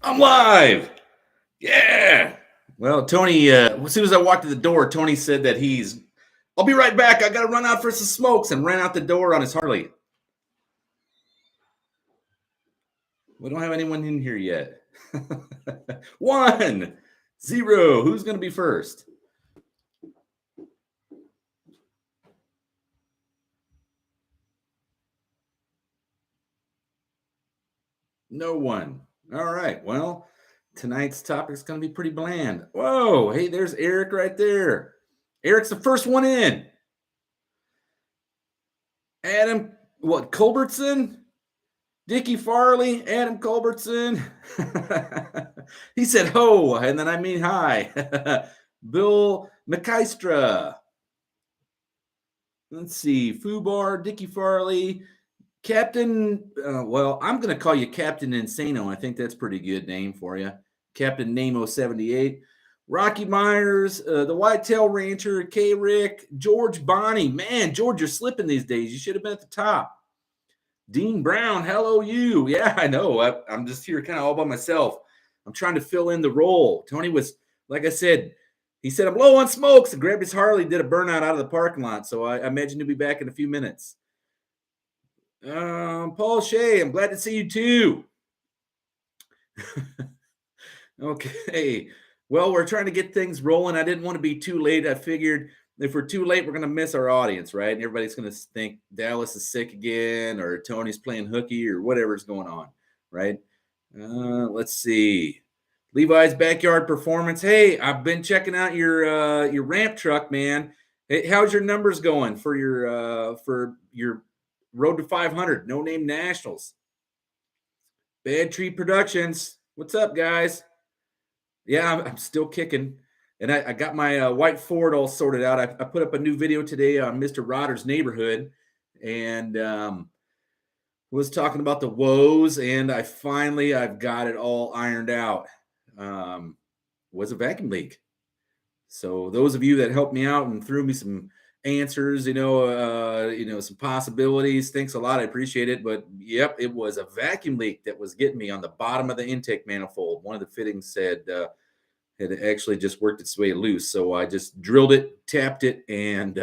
I'm live. Yeah. Well, Tony, as soon as I walked to the door, Tony said that I'll be right back. I got to run out for some smokes and ran out the door on his Harley. We don't have anyone in here yet. 1, 0. Who's going to be first? No one. All right. Well, tonight's topic is going to be pretty bland. Whoa. Hey, there's Eric right there. Eric's the first one in. Adam, Culbertson? Dickie Farley, Adam Culbertson. He said ho, and then I mean hi. Bill McKystra. Let's see. Fubar, Dickie Farley, Captain. I'm going to call you Captain Insano. I think that's a pretty good name for you. Captain Nemo 78. Rocky Myers, the Whitetail Rancher, K. Rick, George Bonney. Man, George, you're slipping these days. You should have been at the top. Dean Brown, hello you. Yeah, I know. I'm just here kind of all by myself. I'm trying to fill in the role. Tony was, like I said, he said, I'm low on smokes and grabbed his Harley, did a burnout out of the parking lot. So I imagine he'll be back in a few minutes. Paul Shea, I'm glad to see you too. Okay. Well, we're trying to get things rolling. I didn't want to be too late. I figured if we're too late, we're going to miss our audience, right? And everybody's going to think Dallas is sick again or Tony's playing hooky or whatever's going on, right? Let's see. Levi's Backyard Performance. Hey, I've been checking out your ramp truck, man. Hey, how's your numbers going for your Road to 500 No Name Nationals? Bad Tree Productions. What's up, guys? Yeah, I'm still kicking. And I got my white Ford all sorted out. I put up a new video today on Mr. Rodder's neighborhood and was talking about the woes. And I've got it all ironed out. Was a vacuum leak. So those of you that helped me out and threw me some answers, some possibilities, thanks a lot. I appreciate it. But yep, it was a vacuum leak that was getting me on the bottom of the intake manifold. One of the fittings said had actually just worked its way loose. So I just drilled it, tapped it, and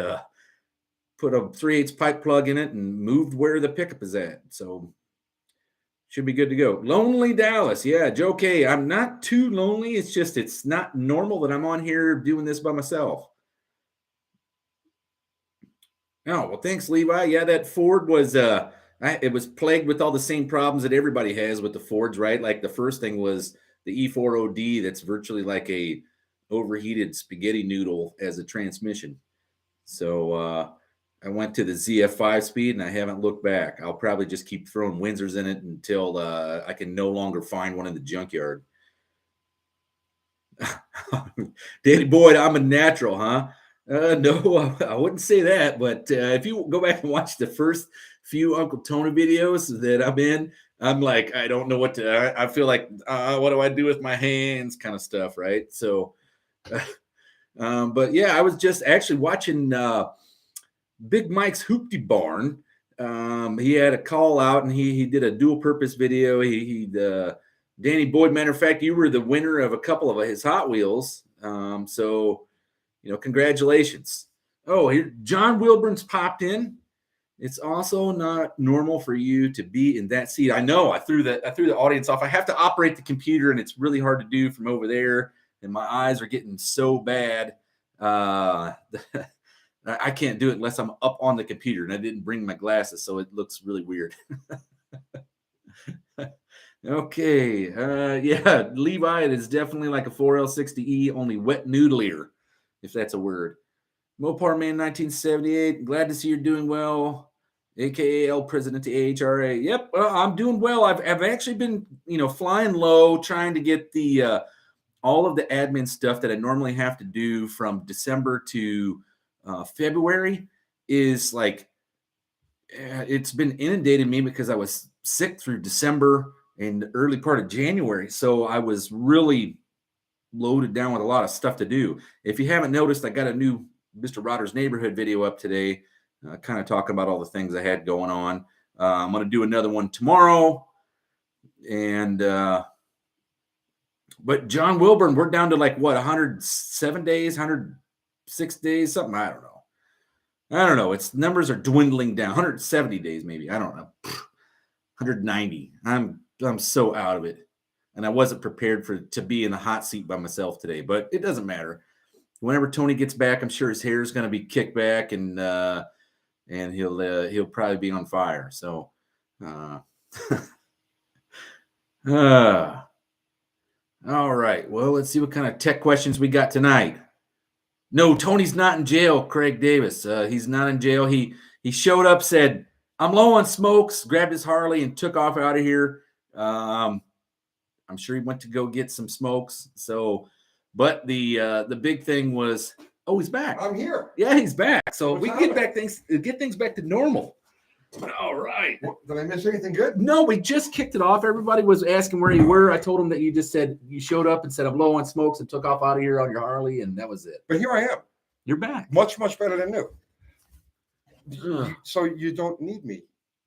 put a 3/8 pipe plug in it and moved where the pickup is at. So should be good to go. Lonely Dallas. Yeah, Joe K. I'm not too lonely. It's not normal that I'm on here doing this by myself. Oh, well, thanks, Levi. Yeah, that Ford was it was plagued with all the same problems that everybody has with the Fords, right? Like the first thing was the E4OD that's virtually like a overheated spaghetti noodle as a transmission. So I went to the ZF5 speed and I haven't looked back. I'll probably just keep throwing Windsors in it until I can no longer find one in the junkyard. Danny Boyd, I'm a natural, huh? No, I wouldn't say that. But if you go back and watch the first few Uncle Tony videos that I'm in, I'm like, I don't know what to. I feel like, what do I do with my hands, kind of stuff, right? So, but yeah, I was just actually watching Big Mike's Hoopty Barn. He had a call out and he did a dual purpose video. Danny Boyd, matter of fact, you were the winner of a couple of his Hot Wheels. So, congratulations. Oh, here, John Wilburn's popped in. It's also not normal for you to be in that seat. I know. I threw the audience off. I have to operate the computer, and it's really hard to do from over there. And my eyes are getting so bad. I can't do it unless I'm up on the computer, and I didn't bring my glasses, so it looks really weird. Okay. Yeah, Levi, it is definitely like a 4L60E, only wet noodlier, if that's a word. Mopar Man 1978, glad to see you're doing well. AKA El Presidente AHRA. Yep, I'm doing well. I've actually been, flying low, trying to get the all of the admin stuff that I normally have to do from December to February is like, it's been inundating me because I was sick through December and the early part of January. So I was really loaded down with a lot of stuff to do. If you haven't noticed, I got a new Mr. Rodder's neighborhood video up today, kind of talking about all the things I had going on. I'm going to do another one tomorrow. And But John Wilburn, we're down to like what, 107 days, 106 days, something. I don't know. Its numbers are dwindling down. 170 days, maybe. I don't know. 190. I'm so out of it. And I wasn't prepared to be in the hot seat by myself today, but it doesn't matter. Whenever Tony gets back, I'm sure his hair is going to be kicked back, and he'll probably be on fire. So, all right. Well, let's see what kind of tech questions we got tonight. No, Tony's not in jail, Craig Davis. He's not in jail. He showed up, said, "I'm low on smokes," grabbed his Harley and took off out of here. I'm sure he went to go get some smokes. So, but the big thing was, oh, he's back. I'm here. Yeah, he's back. So we can get things back to normal. All right. Did I miss anything good? No, we just kicked it off. Everybody was asking where you were. I told them that you just said you showed up and said, "I'm low on smokes," and took off out of here on your Harley, and that was it. But here I am. You're back. Much, much better than new. So you don't need me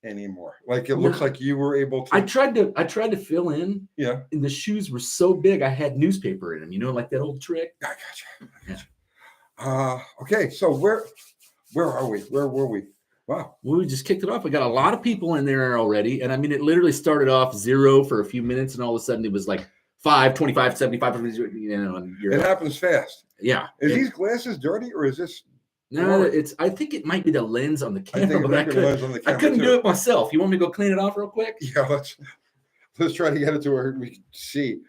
anymore. Like it looks like you were able to. I tried to fill in. Yeah. And the shoes were so big, I had newspaper in them. You know, like that old trick. I gotcha. Okay. So where are we? Where were we? Wow. Well, we just kicked it off. We got a lot of people in there already. And I mean, it literally started off 0 for a few minutes, and all of a sudden it was like 5, 25, 75. You know, and it happens fast. Yeah. These glasses dirty, or is this? No, I think it might be the lens on the camera. I couldn't do it myself. You want me to go clean it off real quick? Yeah, let's try to get it to where we can see.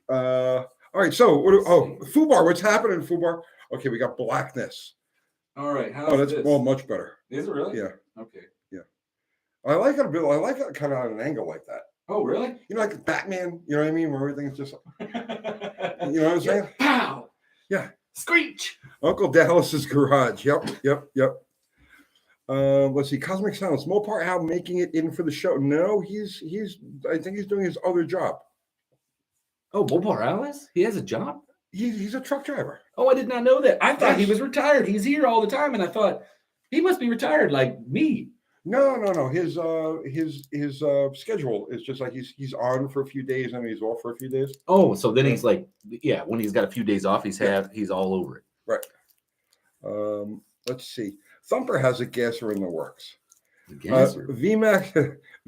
All right. So, FUBAR. What's happening, FUBAR? Okay, we got blackness. All right. That's much better. Is it really? Yeah. Okay. Yeah. I like it a bit. I like it kind of on an angle like that. Oh, really? You know, like Batman. You know what I mean? Where everything's just. You know what I'm saying? Pow. Yeah. Screech. Uncle Dallas's garage. Yep. Let's see. Cosmic Silence. Mopar Al making it in for the show. No, he's. I think he's doing his other job. Oh, Mopar Alice? He has a job? He's a truck driver. Oh, I did not know that. I thought he was retired. He's here all the time, and I thought he must be retired like me. No. His schedule is just like he's on for a few days and he's off for a few days. Oh, so then he's like, yeah, when he's got a few days off, he's all over it. Right. Let's see. Thumper has a gasser in the works. VMAX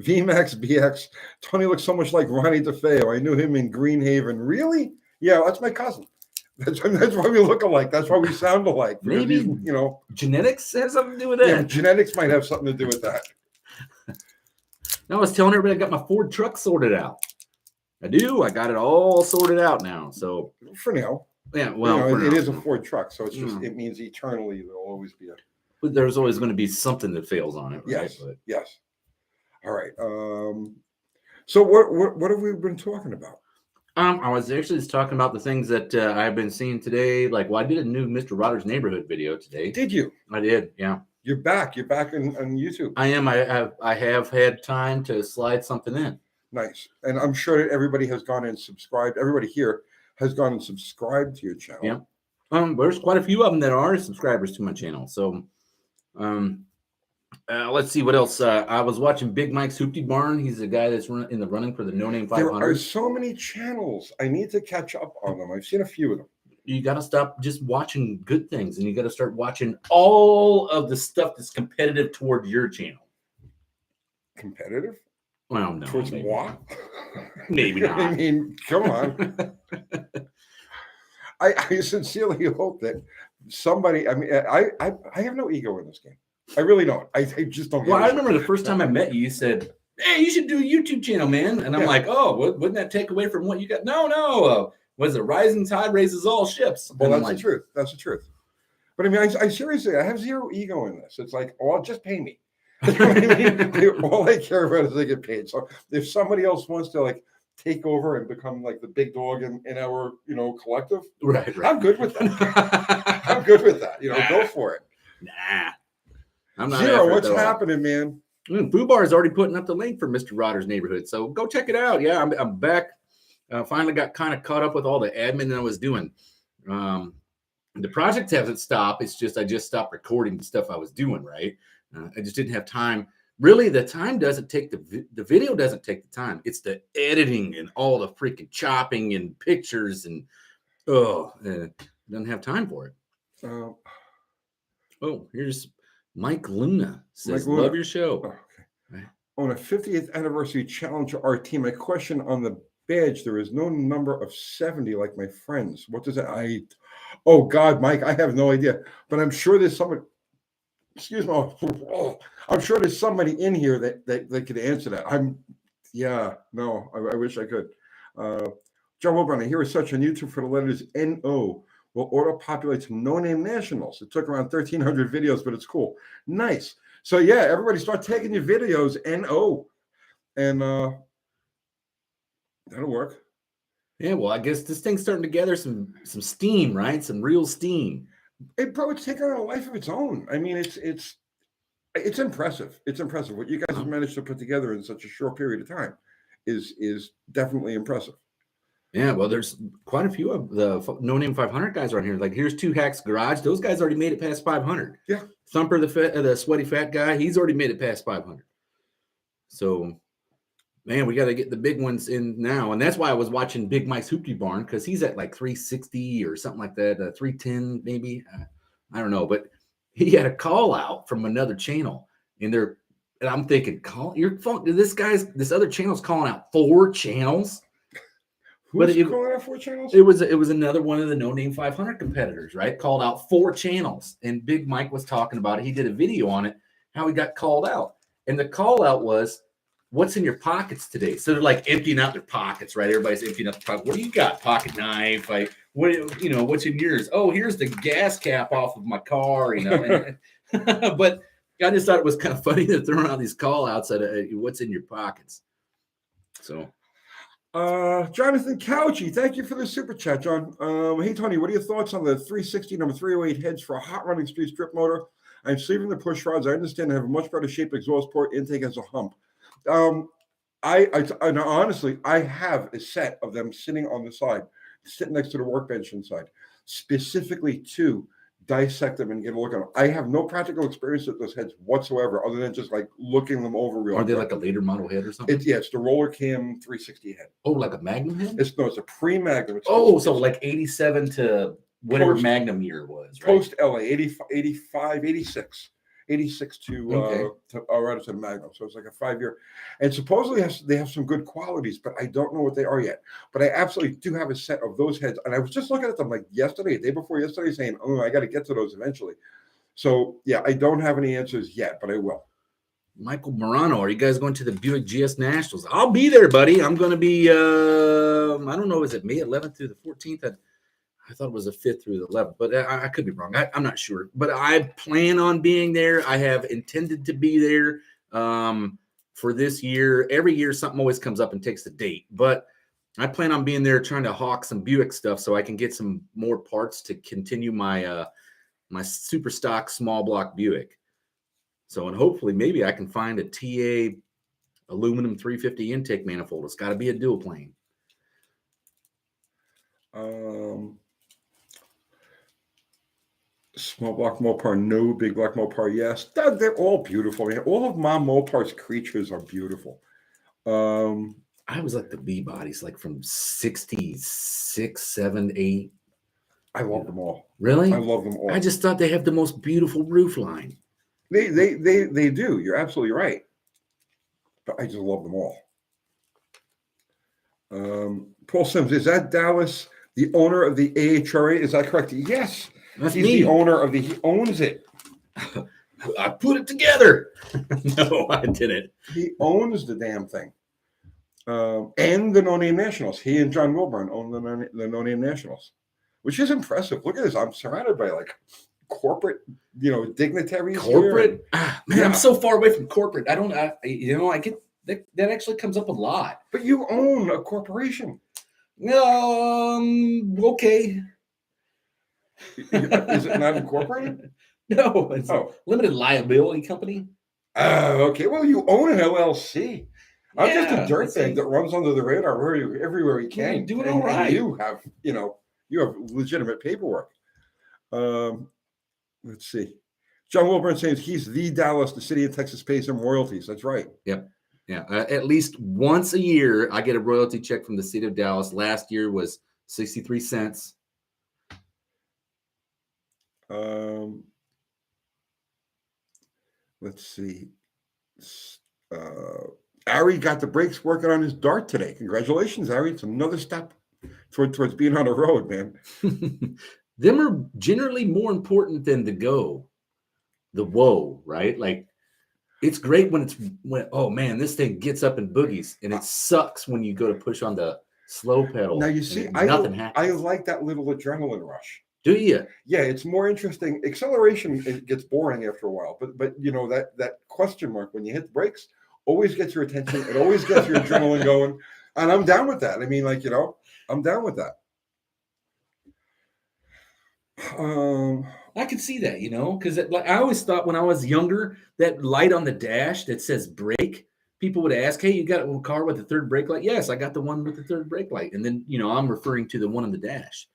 BX. Tony looks so much like Ronnie DeFeo. I knew him in Greenhaven. Really? Yeah, that's my cousin. That's why we look alike. That's why we sound alike. Maybe, you know, genetics has something to do with that. Yeah, genetics might have something to do with that. No, I was telling everybody I got my Ford truck sorted out. I do. I got it all sorted out now. So for now. Yeah, well, it is a Ford truck, so it's just it means eternally there'll always be a. But there's always going to be something that fails on it, right? Yes. All right. So what have we been talking about? I was actually just talking about the things that I've been seeing today. Like, I did a new Mr. Rotter's Neighborhood video today. Did you? I did, yeah. You're back. You're back on YouTube. I am. I have had time to slide something in. Nice. And I'm sure that everybody has gone and subscribed. Everybody here has gone and subscribed to your channel. Yeah. There's quite a few of them that are subscribers to my channel. So, let's see what else. I was watching Big Mike's Hoopty Barn. He's the guy that's in the running for the No Name 500. There are so many channels. I need to catch up on them. I've seen a few of them. You got to stop just watching good things, and you got to start watching all of the stuff that's competitive toward your channel. Competitive? Well, no. Towards what? Maybe not. I mean, come on. I sincerely hope that somebody. I mean, I have no ego in this game. I really don't. I just don't. Well, I remember the first time I met you, you said, "Hey, you should do a YouTube channel, man." And I'm like, "Oh, wouldn't that take away from what you got?" No. Was it rising tide raises all ships? Well, that's the truth. That's the truth. But I mean, I seriously, I have zero ego in this. It's like, oh, just pay me. You know what I mean? All I care about is I get paid. So if somebody else wants to like take over and become like the big dog in our collective, right. I'm good with that. I'm good with that. Go for it. Nah. I'm not. Zero, what's happening, man? FUBAR is already putting up the link for Mr. Rotter's Neighborhood, so go check it out. Yeah, I'm back. Finally got kind of caught up with all the admin that I was doing. The project hasn't stopped. It's just I just stopped recording the stuff I was doing. Right, I just didn't have time. Really, the time doesn't take the video doesn't take the time. It's the editing and all the freaking chopping and pictures and doesn't have time for it. Uh, Oh, here's Mike Luna says, Mike Luna. "Love your show." Okay. Right. On a 50th anniversary challenge RT, my question on the badge: there is no number of 70 like my friends. What does that? Oh God, Mike, I have no idea. But I'm sure there's someone. Excuse me. I'm sure there's somebody in here that could answer that. I wish I could. John Wilburn, I hear a search on YouTube for the letters NO will auto-populate some no-name nationals. It took around 1,300 videos, but it's cool. Nice. So yeah, everybody start taking your videos NO, and that'll work. Yeah, well, I guess this thing's starting to gather some steam, right? Some real steam. It's taking on a life of its own. I mean, it's impressive. It's impressive what you guys have managed to put together in such a short period of time. Is definitely impressive. Yeah, well, there's quite a few of the no-name 500 guys around here. Like, here's Two Hacks Garage. Those guys already made it past 500. Yeah. Thumper, the sweaty fat guy, he's already made it past 500. So, man, we got to get the big ones in now. And that's why I was watching Big Mike's Hoopty Barn, because he's at like 360 or something like that, 310 maybe. I don't know. But he had a call out from another channel. And I'm thinking, this other channel's calling out 4 channels. Who's calling out 4 channels? It was another one of the no-name 500 competitors, right? Called out 4 channels, and Big Mike was talking about it. He did a video on it, how he got called out, and the call out was, "What's in your pockets today?" So they're like emptying out their pockets, right? Everybody's emptying out their pockets. What do you got? Pocket knife? Like what's in yours? Oh, here's the gas cap off of my car, But I just thought it was kind of funny to throw out these call outs at what's in your pockets. So. Jonathan Couchy, thank you for the super chat, John. Hey Tony, what are your thoughts on the 360 number 308 heads for a hot running street strip motor? I'm sleeving the push rods. I understand they have a much better shaped exhaust port. Intake has a hump. Honestly, I have a set of them sitting on the side, sitting next to the workbench inside, specifically to dissect them and get a look at them. I have no practical experience with those heads whatsoever, other than just like looking them over real quick. Are they like a later model head or something? It's the Roller Cam 360 head. Oh, like a Magnum head? It's a pre-Magnum. So like 87 to whatever Magnum year was, right? Post LA, 85, 86. 86 to right to the Magnum. So it's like a 5-year. And supposedly they have some good qualities, but I don't know what they are yet. But I absolutely do have a set of those heads. And I was just looking at them like yesterday, the day before yesterday, saying, I got to get to those eventually. So yeah, I don't have any answers yet, but I will. Michael Morano, are you guys going to the Buick GS Nationals? I'll be there, buddy. I'm going to be, I don't know, is it May 11th through the 14th? I thought it was the 5th through the 11th, but I could be wrong. I'm not sure. But I plan on being there. I have intended to be there for this year. Every year, something always comes up and takes the date. But I plan on being there trying to hawk some Buick stuff so I can get some more parts to continue my my super stock small block Buick. So, and hopefully maybe I can find a TA aluminum 350 intake manifold. It's got to be a dual plane. Small block Mopar, no. Big block Mopar, yes. They're all beautiful. Man. All of Mom Mopar's creatures are beautiful. I was like the B bodies, like from 66, 7, 8. I love them all. Really? I love them all. I just thought they have the most beautiful roof line. They do. You're absolutely right. But I just love them all. Paul Sims, is that Dallas the owner of the AHRA? Is that correct? Yes. That's He's me. The owner of he owns it. I put it together. No, I didn't. He owns the damn thing. And the No Name Nationals. He and John Wilburn own the No Name Nationals, which is impressive. Look at this. I'm surrounded by like corporate, dignitaries. Corporate? Man, yeah. I'm so far away from corporate. I don't, I get that actually comes up a lot. But you own a corporation. Okay. Is it not incorporated? No, it's a limited liability company. Okay. Well, you own an LLC. I'm just a dirtbag that runs under the radar everywhere he can. You're doing all right. You have, you have legitimate paperwork. Let's see. John Wilburn saying he's the Dallas. The city of Texas pays him royalties. That's right. Yep. Yeah. At least once a year, I get a royalty check from the city of Dallas. Last year was 63 cents. Let's see. Ari got the brakes working on his Dart today. Congratulations, Ari. It's another step towards being on the road, man. Them are generally more important than the whoa, right? Like, it's great when oh man, this thing gets up in boogies, and it sucks when you go to push on the slow pedal. Now you see, nothing happens. I like that little adrenaline rush. Do you? Yeah, it's more interesting. Acceleration, it gets boring after a while, but you know that question mark when you hit the brakes always gets your attention. It always gets your adrenaline going, and I'm down with that. I mean, like, I'm down with that. I could see that, because like I always thought when I was younger, that light on the dash that says brake, people would ask, "Hey, you got a car with the third brake light?" Yes, I got the one with the third brake light, and then I'm referring to the one on the dash.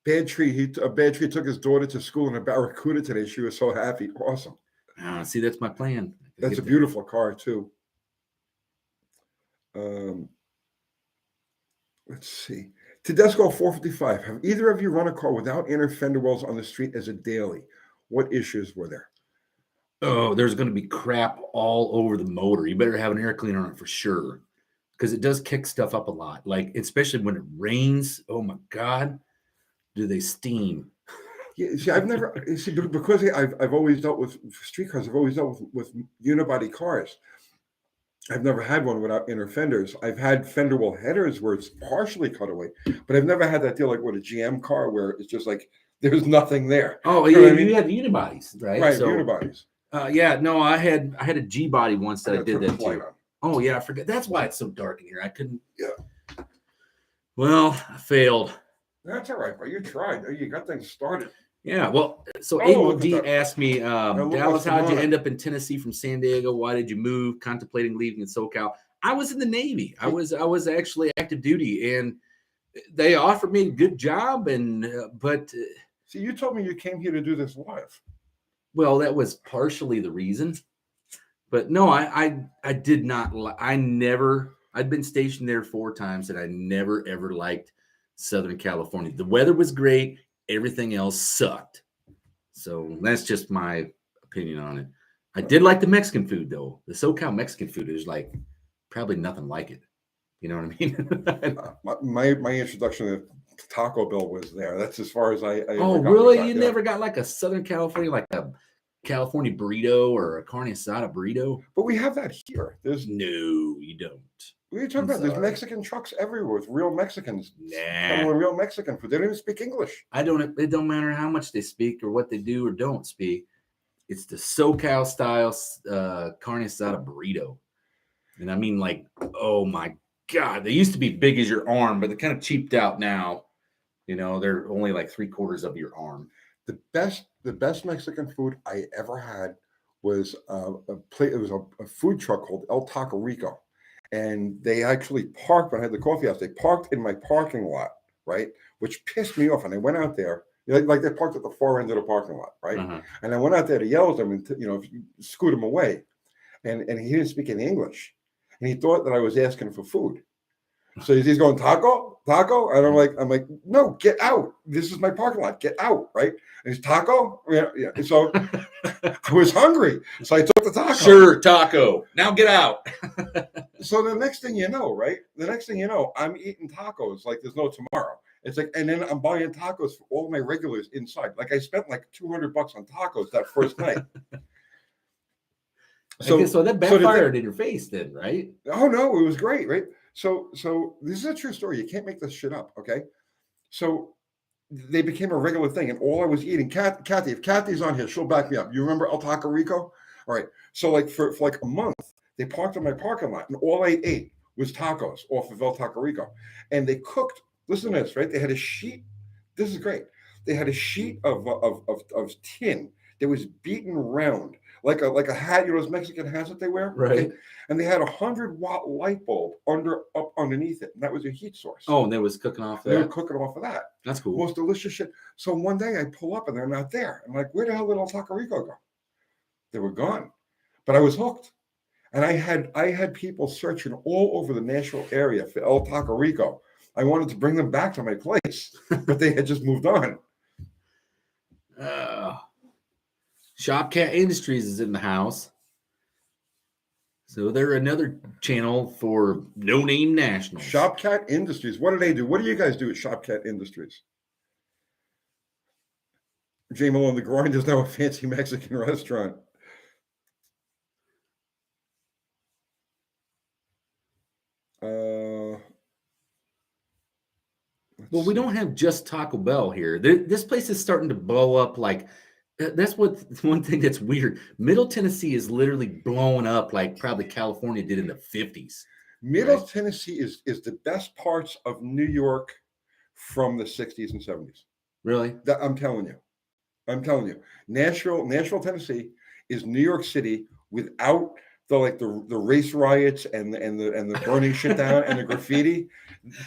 Bad Tree took his daughter to school in a Barracuda today. She was so happy. Awesome. See, that's my plan. That's a beautiful car too. Let's see. Tedesco 455. Have either of you run a car without inner fender wells on the street as a daily? What issues were there? Oh, there's going to be crap all over the motor. You better have an air cleaner on it for sure, because it does kick stuff up a lot. Like, especially when it rains. Oh my God, do they steam? Yeah, see, I've never because I've always dealt with street cars. I've always dealt with unibody cars. I've never had one without inner fenders. I've had fender well headers where it's partially cut away, but I've never had that deal like with a GM car where it's just like there's nothing there. Oh, yeah, you had the unibodies, right? Right, so, unibodies. Yeah, no, I had a G body once that I did that too. Oh yeah, I forget. That's why it's so dark in here. I couldn't. Yeah. Well, I failed. That's all right, but you tried. You got things started. Yeah, well, so Abel D asked me, Dallas, how did you end up in Tennessee from San Diego? Why did you move? Contemplating leaving in SoCal. I was in the Navy. I was actually active duty, and they offered me a good job. But see, you told me you came here to do this live. Well, that was partially the reason, but no, I did not. I'd been stationed there 4 times, and I never ever liked Southern California. The weather was great. Everything else sucked. So that's just my opinion on it. I did like the Mexican food, though. The SoCal Mexican food is like probably nothing like it. You know what I mean? my introduction to Taco Bell was there. That's as far as I oh, really? You never got like a Southern California, like a California burrito or a carne asada burrito? But we have that here. No, you don't. What are you talking about? There's Mexican trucks everywhere with real Mexicans. Nah. Real Mexican food. They don't even speak English. It don't matter how much they speak or what they do or don't speak. It's the SoCal style carne asada burrito. And I mean, like, oh my God, they used to be big as your arm, but they're kind of cheaped out now. They're only like 3/4 of your arm. The best Mexican food I ever had was It was a food truck called El Taco Rico. And they actually parked when I had the coffee house. They parked in my parking lot, right? Which pissed me off. And I went out there, like they parked at the far end of the parking lot, right? Uh-huh. And I went out there to yell at them and scoot them away. And he didn't speak any English. And he thought that I was asking for food. So he's going, taco? And I'm like, no, get out. This is my parking lot. Get out, right? And he's taco? Yeah. So I was hungry. So I took the taco. Sure, taco. Now get out. So the next thing you know, right? I'm eating tacos like there's no tomorrow. It's like, and then I'm buying tacos for all my regulars inside. Like I spent like $200 on tacos that first night. So that backfired in your face then, right? Oh no, it was great, right? So this is a true story. You can't make this shit up, okay? So they became a regular thing, and all I was eating, Kathy, if Kathy's on here, she'll back me up. You remember El Taco Rico? All right. So like for like a month, they parked in my parking lot, and all I ate was tacos off of El Taco Rico. And they cooked, listen to this, right? They had a sheet. This is great. They had a sheet of tin that was beaten round like a hat, those Mexican hats that they wear, Right. And they had 100-watt light bulb up underneath it, and that was your heat source. Oh, and they was cooking off that. They were cooking off of that. That's cool. Most delicious shit. So one day I pull up and they're not there. I'm like, where the hell did El Taco Rico go? They were gone, but I was hooked, and I had people searching all over the Nashville area for El Taco Rico. I wanted to bring them back to my place, but they had just moved on. Shopcat Industries is in the house. So they're another channel for no-name nationals. Shopcat Industries. What do they do? What do you guys do at Shopcat Industries? J. Malone, the Grind is now a fancy Mexican restaurant. Well, we don't have just Taco Bell here. This place is starting to blow up. Like, that's one thing that's weird. Middle Tennessee is literally blowing up like probably California did in the 50s. Middle Tennessee is the best parts of New York from the 60s and 70s. Really? I'm telling you. Nashville, Tennessee is New York City without the race riots and the burning shit down and the graffiti.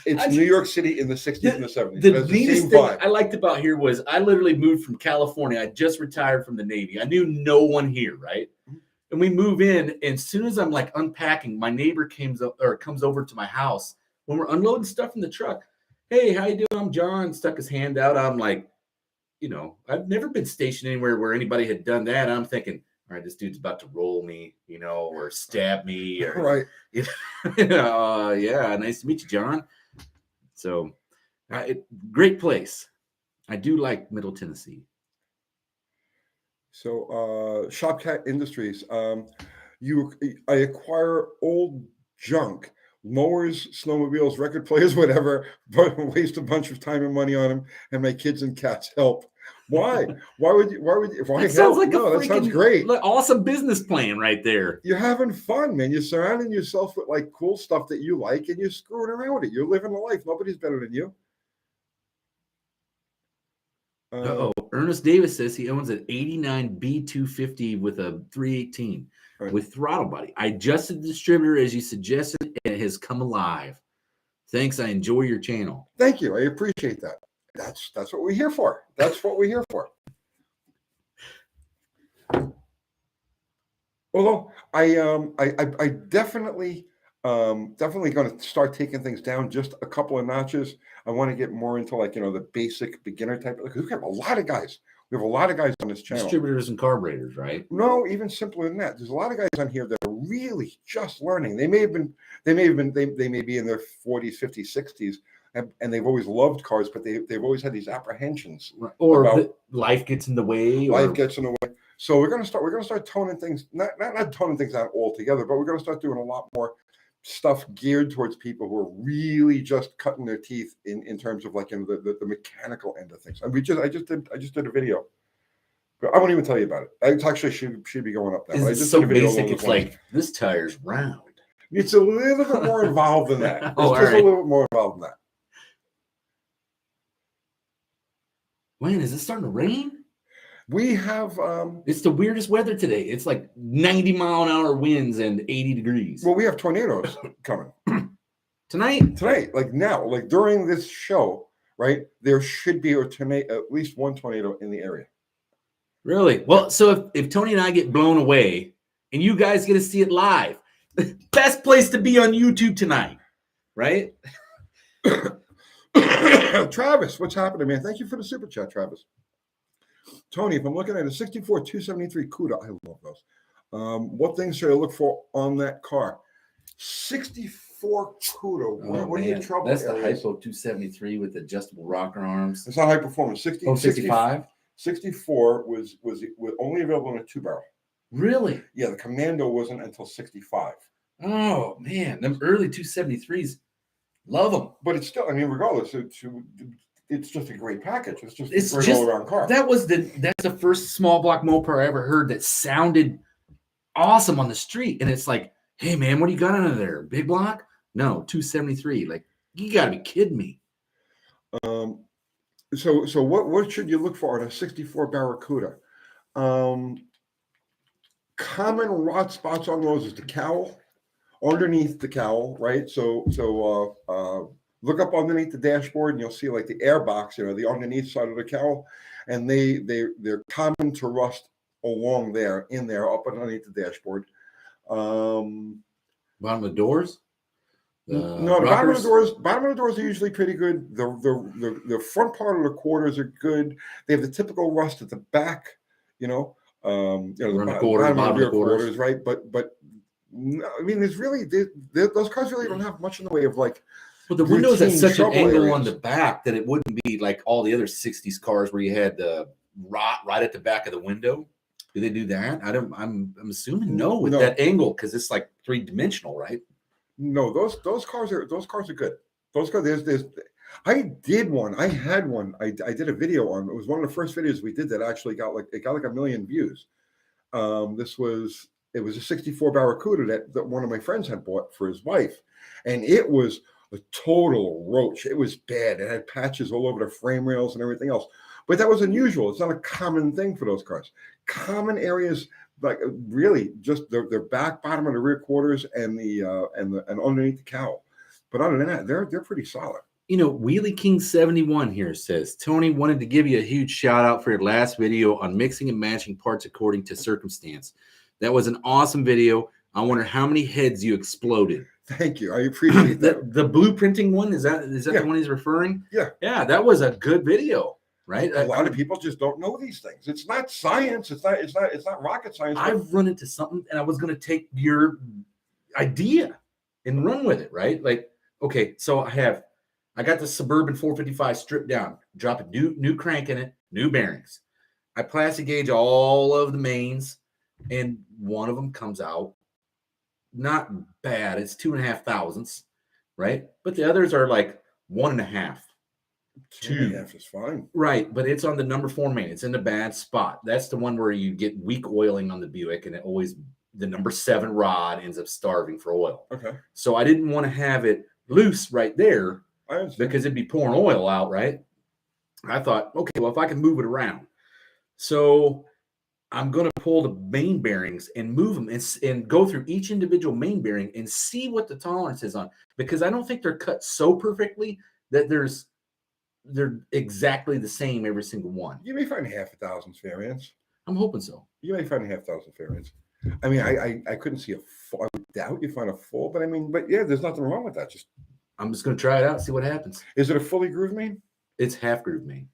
It's New York City in the 60s and the 70s. The neatest thing I liked about here was I literally moved from California. I just retired from the Navy. I knew no one here, right? And we move in, and as soon as I'm like unpacking, my neighbor comes over to my house when we're unloading stuff in the truck. Hey, how you doing? I'm John. Stuck his hand out. I'm like, I've never been stationed anywhere where anybody had done that. I'm thinking, all right, this dude's about to roll me, or stab me. Or, right. Yeah, nice to meet you, John. So, great place. I do like Middle Tennessee. So, Shopcat Industries, I acquire old junk, mowers, snowmobiles, record players, whatever, but waste a bunch of time and money on them, and my kids and cats help. Why? Why That sounds like that sounds great. Awesome business plan right there. You're having fun, man. You're surrounding yourself with like cool stuff that you like, and you're screwing around with it. You're living a life. Nobody's better than you. Ernest Davis says he owns an 89 B250 with a 318 with throttle body. I adjusted the distributor as you suggested, and it has come alive. Thanks. I enjoy your channel. Thank you. I appreciate that. That's what we're here for. That's what we're here for. Although I definitely going to start taking things down just a couple of notches. I want to get more into the basic beginner type, because we have a lot of guys. We have a lot of guys on this channel. Distributors and carburetors, right? No, even simpler than that. There's a lot of guys on here that are really just learning. They may be in their 40s, 50s, 60s. And they've always loved cars, but they've always had these apprehensions. Or life gets in the way. Life gets in the way. So we're gonna start toning things, not toning things out altogether, but we're gonna start doing a lot more stuff geared towards people who are really just cutting their teeth in terms of the mechanical end of things. And I just did a video. But I won't even tell you about it. It actually should be going up now. It's so basic. It's like this tire's round. It's a little bit more involved than that. A little bit more involved than that. Man, is it starting to rain? We have it's the weirdest weather today. It's like 90-mile-an-hour winds and 80 degrees. Well, we have tornadoes coming. Tonight, like now, like during this show, right? There should be at least one tornado in the area. Really? Well, so if Tony and I get blown away and you guys get to see it live, best place to be on YouTube tonight, right? Travis, what's happening, man? Thank you for the super chat, Travis. Tony, if I'm looking at a 64 273 CUDA, I love those. What things should I look for on that car? 64 CUDA. What are your trouble That's areas? the Hypo 273 with adjustable rocker arms. It's not high performance. 65? 64 was only available in a 2-barrel. Really? Yeah, the Commando wasn't until 65. Oh, man. Them early 273s. Love them. But it's still, regardless, it's just a great package. It's just a great all-around car. That's the first small block Mopar I ever heard that sounded awesome on the street. And it's like, hey, man, what do you got under there? Big block? No, 273. Like, you got to be kidding me. So what should you look for in a 64 Barracuda? Common rot spots on those is the cowl, underneath the cowl, right? So look up underneath the dashboard and you'll see like the air box, the underneath side of the cowl, and they're common to rust along there, in there, up underneath the dashboard. Bottom of the doors. No, the bottom of the doors are usually pretty good. The front part of the quarters are good. They have the typical rust at the back, the bottom of the rear quarters, right? But no, I mean, there's really those cars really don't have much in the way of like. But the windows at such an angle areas on the back that it wouldn't be like all the other '60s cars where you had the rot right at the back of the window. Do they do that? I'm assuming no with that angle because it's like 3-dimensional, right? No, those cars are good. Those cars, I had one. I did a video on. It was one of the first videos we did that actually got like 1 million views. It was a '64 Barracuda that one of my friends had bought for his wife, and it was a total roach. It was bad. It had patches all over the frame rails and everything else. But that was unusual. It's not a common thing for those cars. Common areas, like really just their back, bottom of the rear quarters, and underneath the cowl. But other than that, they're pretty solid. Wheelie King 71 here says, Tony, wanted to give you a huge shout out for your last video on mixing and matching parts according to circumstance. That was an awesome video. I wonder how many heads you exploded. Thank you. I appreciate that. The blueprinting one, is that the one he's referring? Yeah. Yeah, that was a good video. Right, a lot of people just don't know these things. It's not science. It's not rocket science. I've run into something, and I was going to take your idea and run with it. Right, like okay, so I got the Suburban 455 stripped down, drop a new crank in it, new bearings. I plastic gauge all of the mains, and one of them comes out not bad. It's 2.5 thousandths, right? But the others are like 1.5. 2.5 is fine. Right, but it's on the number 4 main. It's in a bad spot. That's the one where you get weak oiling on the Buick, and the number 7 rod ends up starving for oil. Okay. So I didn't want to have it loose right there because it'd be pouring oil out, right? I thought, okay, well, if I can move it around. So I'm going to pull the main bearings and move them and go through each individual main bearing and see what the tolerance is on, because I don't think they're cut so perfectly that they're exactly the same every single one. You may find 0.5 thousandths variance. I'm hoping so. You may find 0.5 thousandths variance. I mean, I couldn't see a full. I would doubt you find a full, but yeah, there's nothing wrong with that. I'm just going to try it out, see what happens. Is it a fully grooved main? It's half groove main.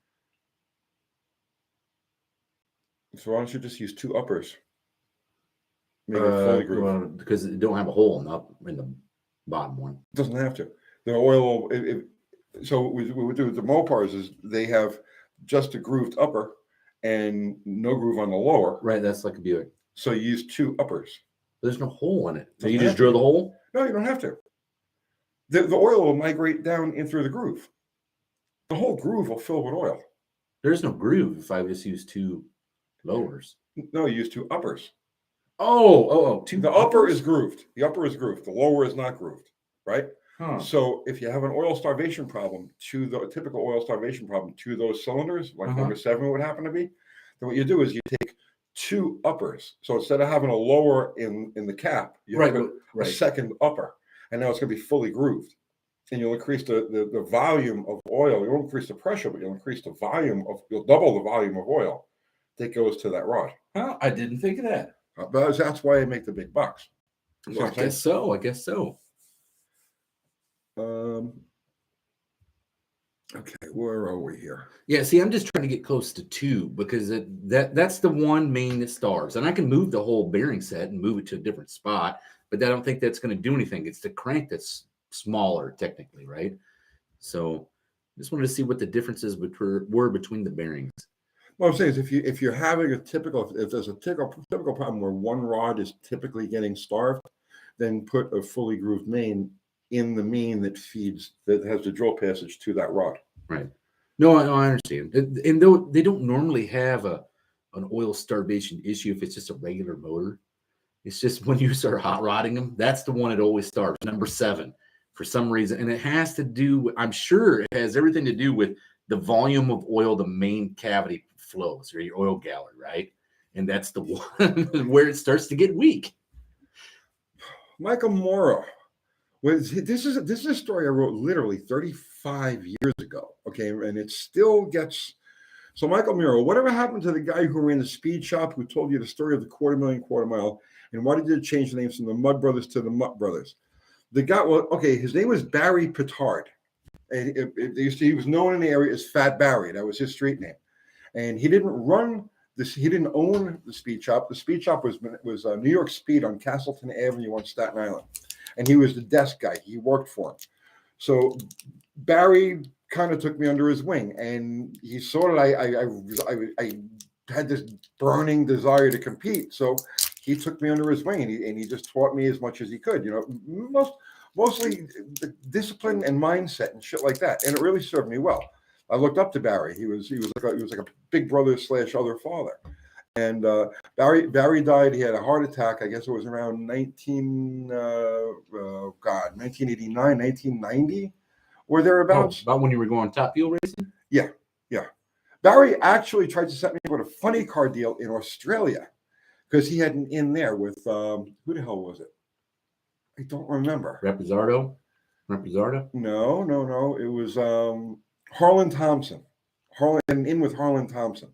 So why don't you just use 2 uppers? Make it fully grooved. Well, because it don't have a hole in the bottom one. It doesn't have to. The oil. So what we do with the Mopars is they have just a grooved upper and no groove on the lower. Right, that's like a Buick. So you use 2 uppers. There's no hole in it. So you just drill the hole? No, you don't have to. The oil will migrate down in through the groove. The whole groove will fill with oil. There's no groove if I just use 2 lowers. No, you use 2 uppers. Oh, 2 The upper is grooved. The upper is grooved. The lower is not grooved, right? Huh. So if you have an oil starvation problem, a typical oil starvation problem to those cylinders, like number 7 would happen to be, then what you do is you take 2 uppers. So instead of having a lower in the cap, you have a second upper, and now it's going to be fully grooved. And you'll increase the volume of oil. You won't increase the pressure, but you'll increase the volume you'll double the volume of oil that goes to that rod. Oh, I didn't think of that. But that's why I make the big bucks. Well, I guess so. Okay, where are we here? Yeah, see, I'm just trying to get close to 2 because that's the one main that starves. And I can move the whole bearing set and move it to a different spot, but I don't think that's going to do anything. It's the crank that's smaller technically, right? So just wanted to see what the differences were between the bearings. What I'm saying is if you're having if there's a typical problem where one rod is typically getting starved, then put a fully grooved main in the main that has the drill passage to that rod. Right. No, I understand. And though they don't normally have an oil starvation issue if it's just a regular motor, it's just when you start hot rodding them, that's the one that always starves, number 7, for some reason. And it has to do, I'm sure it has everything to do with the volume of oil the main cavity flows, or your oil gallery, right? And that's the one where it starts to get weak. Michael Morrow. This is a story I wrote literally 35 years ago. Okay, and it still gets. So Michael Morrow, whatever happened to the guy who ran the speed shop who told you the story of the quarter mile, and why did you change the names from the Mud Brothers to the Mutt Brothers? The guy, well, okay, his name was Barry Petard. And he was known in the area as Fat Barry. That was his street name. And he didn't run this. He didn't own the speed shop. The speed shop was New York Speed on Castleton Avenue on Staten Island, and he was the desk guy. He worked for him. So Barry kind of took me under his wing, and he saw that I had this burning desire to compete. So he took me under his wing, and he just taught me as much as he could. Mostly the discipline and mindset and shit like that, and it really served me well. I looked up to Barry. He was like a big brother / other father. And Barry died. He had a heart attack. I guess it was around 1989, 1990, or thereabouts. About when you were going top fuel racing? Yeah. Barry actually tried to set me up with a funny car deal in Australia because he had an in there with who the hell was it? I don't remember. Reposardo? No. It was Harlan Thompson. In with Harlan Thompson.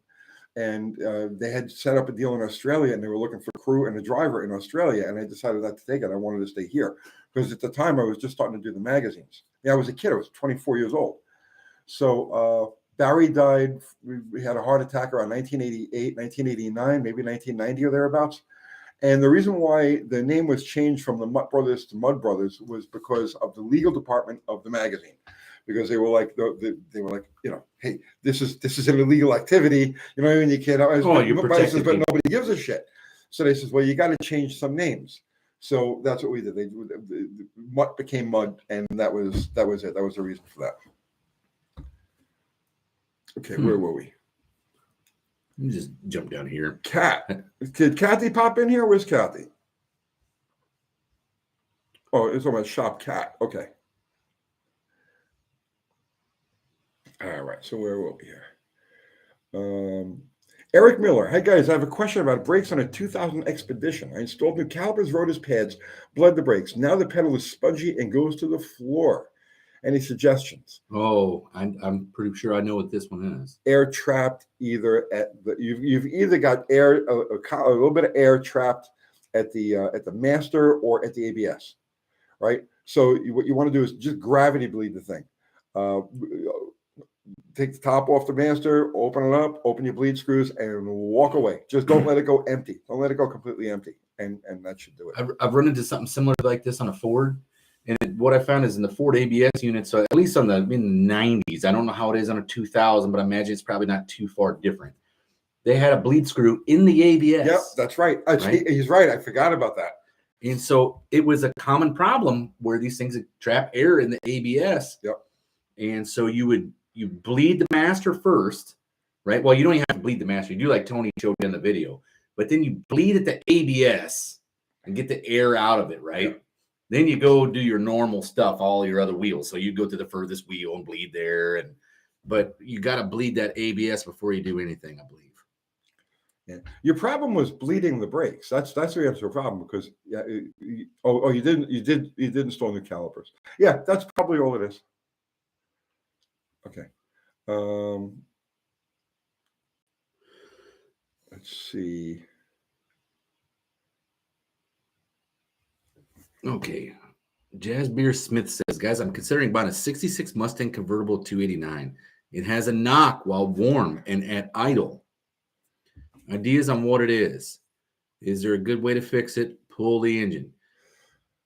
And they had set up a deal in Australia, and they were looking for a crew and a driver in Australia. And I decided not to take it. I wanted to stay here because at the time I was just starting to do the magazines. Yeah, I was a kid. I was 24 years old. So Barry died. We had a heart attack around 1988, 1989, maybe 1990 or thereabouts. And the reason why the name was changed from the Mutt Brothers to Mud Brothers was because of the legal department of the magazine, because they were like, hey, this is an illegal activity. You know, when you can't. But nobody gives a shit. So they says, well, you got to change some names. So that's what we did. The Mutt became Mud, and that was it. That was the reason for that. Okay, where were we? Let me just jump down here. Cat. Did Kathy pop in here? Where's Kathy? Oh, it's on my shop cat. Okay. All right. So where were we here? Eric Miller. Hey, guys, I have a question about brakes on a 2000 Expedition. I installed new calipers, rotors, pads, bled the brakes. Now the pedal is spongy and goes to the floor. Any suggestions? Oh, I'm pretty sure I know what this one is. Air trapped either at the you've either got air a little bit of air trapped at the master or at the ABS, right? So what you want to do is just gravity bleed the thing. Take the top off the master, open it up, open your bleed screws, and walk away. Just don't let it go empty. Don't let it go completely empty, and that should do it. I've run into something similar like this on a Ford. And what I found is in the Ford ABS unit, so at least in the 90s, I don't know how it is on a 2000, but I imagine it's probably not too far different. They had a bleed screw in the ABS. Yep, that's right. He's right. I forgot about that. And so it was a common problem where these things trap air in the ABS. Yep. And so you bleed the master first, right? Well, you don't even have to bleed the master. You do like Tony showed in the video. But then you bleed at the ABS and get the air out of it, right? Yep. Then you go do your normal stuff, all your other wheels. So you go to the furthest wheel and bleed there, but you got to bleed that ABS before you do anything, I believe. Yeah. Your problem was bleeding the brakes. That's the answer to your problem because you did install new calipers. Yeah, that's probably all it is. Okay. Let's see. Okay. Jazz Beer Smith says, guys, I'm considering buying a 66 Mustang convertible 289. It has a knock while warm and at idle. Ideas on what it is. Is there a good way to fix it? Pull the engine.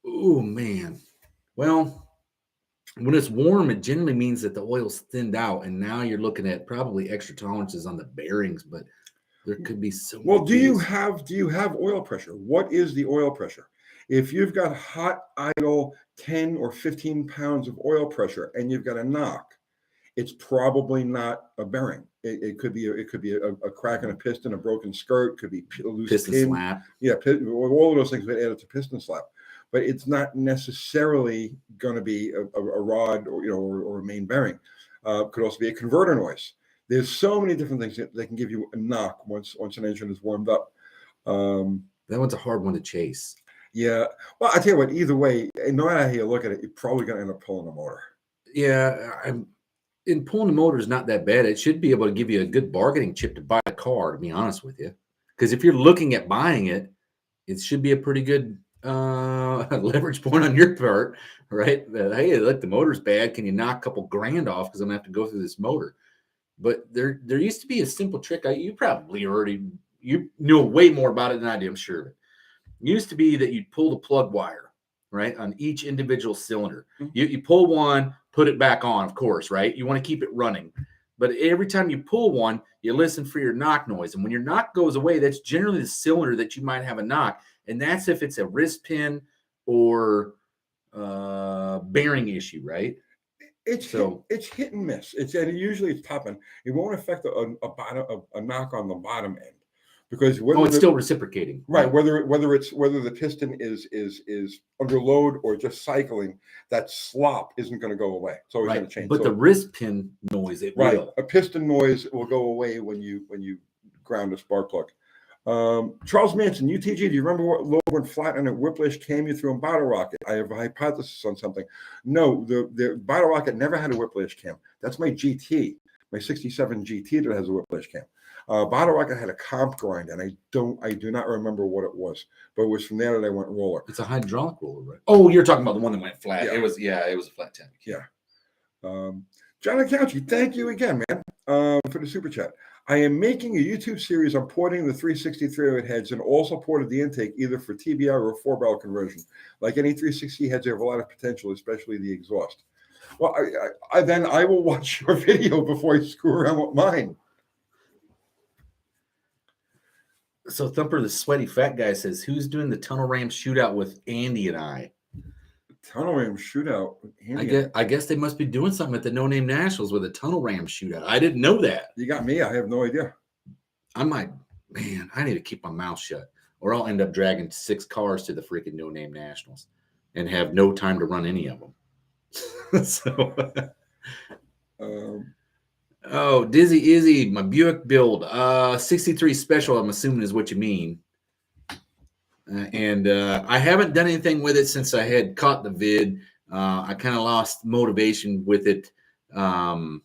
Oh, man. Well, when it's warm, it generally means that the oil's thinned out, and now you're looking at probably extra tolerances on the bearings, but there could be so many. Well, do you have oil pressure? What is the oil pressure? If you've got hot, idle 10 or 15 pounds of oil pressure and you've got a knock, it's probably not a bearing. It could be a crack in a piston, a broken skirt, could be a loose piston pin. Slap. Yeah, all of those things would add to piston slap. But it's not necessarily going to be a rod or a main bearing. Could also be a converter noise. There's so many different things that they can give you a knock once an engine is warmed up. That one's a hard one to chase. Yeah. Well, I tell you what, either way, no matter how you look at it, you're probably going to end up pulling the motor. Yeah, in pulling the motor is not that bad. It should be able to give you a good bargaining chip to buy a car, to be honest with you. Because if you're looking at buying it, it should be a pretty good leverage point on your part, right? That, hey, look, the motor's bad. Can you knock a couple grand off because I'm going to have to go through this motor? But there used to be a simple trick. You probably already you know way more about it than I do, I'm sure. It used to be that you'd pull the plug wire, right, on each individual cylinder. Mhm. You pull one, put it back on, of course, right? You want to keep it running. But every time you pull one, you listen for your knock noise. And when your knock goes away, that's generally the cylinder that you might have a knock. And that's if it's a wrist pin or bearing issue, right? It's hit and miss. Usually it's top end. It won't affect a knock on the bottom end because it's still reciprocating, right? Whether the piston is under load or just cycling, that slop isn't going to go away. It's always going to change. But the wrist pin noise, it will. A piston noise will go away when you ground a spark plug. Charles Manson, UTG, do you remember what load went flat and a whiplash came you through a bottle rocket? I have a hypothesis on something. No, the bottle rocket never had a whiplash cam. That's my GT, my 67 GT that has a whiplash cam. Bottle rocket had a comp grind, and I do not remember what it was, but it was from there that I went roller. It's a hydraulic roller, right? Oh, you're talking about the one that went flat. Yeah. It was a flat tank. Yeah. John Accounchi, thank you again, man, for the super chat. I am making a YouTube series on porting the 360 heads and also ported the intake either for TBR or 4-barrel conversion. Like any 360 heads, they have a lot of potential, especially the exhaust. Well, then I will watch your video before I screw around with mine. So Thumper, the sweaty fat guy, says, who's doing the tunnel ram shootout with Andy and I? Tunnel ram shootout with Andy. I guess they must be doing something at the No Name Nationals with a tunnel ram shootout. I didn't know that. You got me. I have no idea. I need to keep my mouth shut, or I'll end up dragging 6 cars to the freaking No Name Nationals and have no time to run any of them. So, Dizzy Izzy, my Buick build, 63 special, I'm assuming is what you mean. And I haven't done anything with it since I had caught the vid. I kind of lost motivation with it. Well,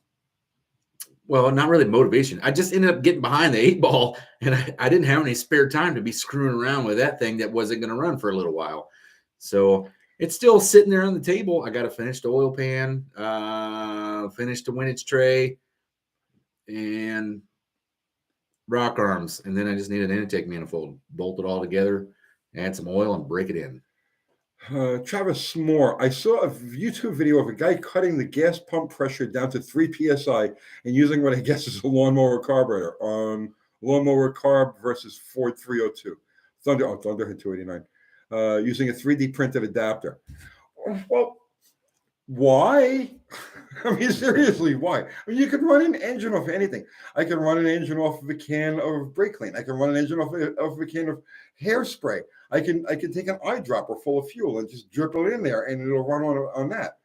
not really motivation. I just ended up getting behind the 8 ball, and I didn't have any spare time to be screwing around with that thing that wasn't going to run for a little while. So it's still sitting there on the table. I got to finish the oil pan, finish the windage tray, and rock arms. And then I just need an intake manifold, bolt it all together, add some oil, and break it in. Travis Moore, I saw a YouTube video of a guy cutting the gas pump pressure down to 3 psi and using what I guess is a lawnmower carburetor on lawnmower carb versus Ford 302. Thunderhead 289. Using a 3D printed adapter. Well, why? I mean, seriously, why? I mean, you could run an engine off anything. I can run an engine off of a can of brake clean. I can run an engine off of a can of hairspray. I can take an eyedropper full of fuel and just drip it in there, and it'll run on that.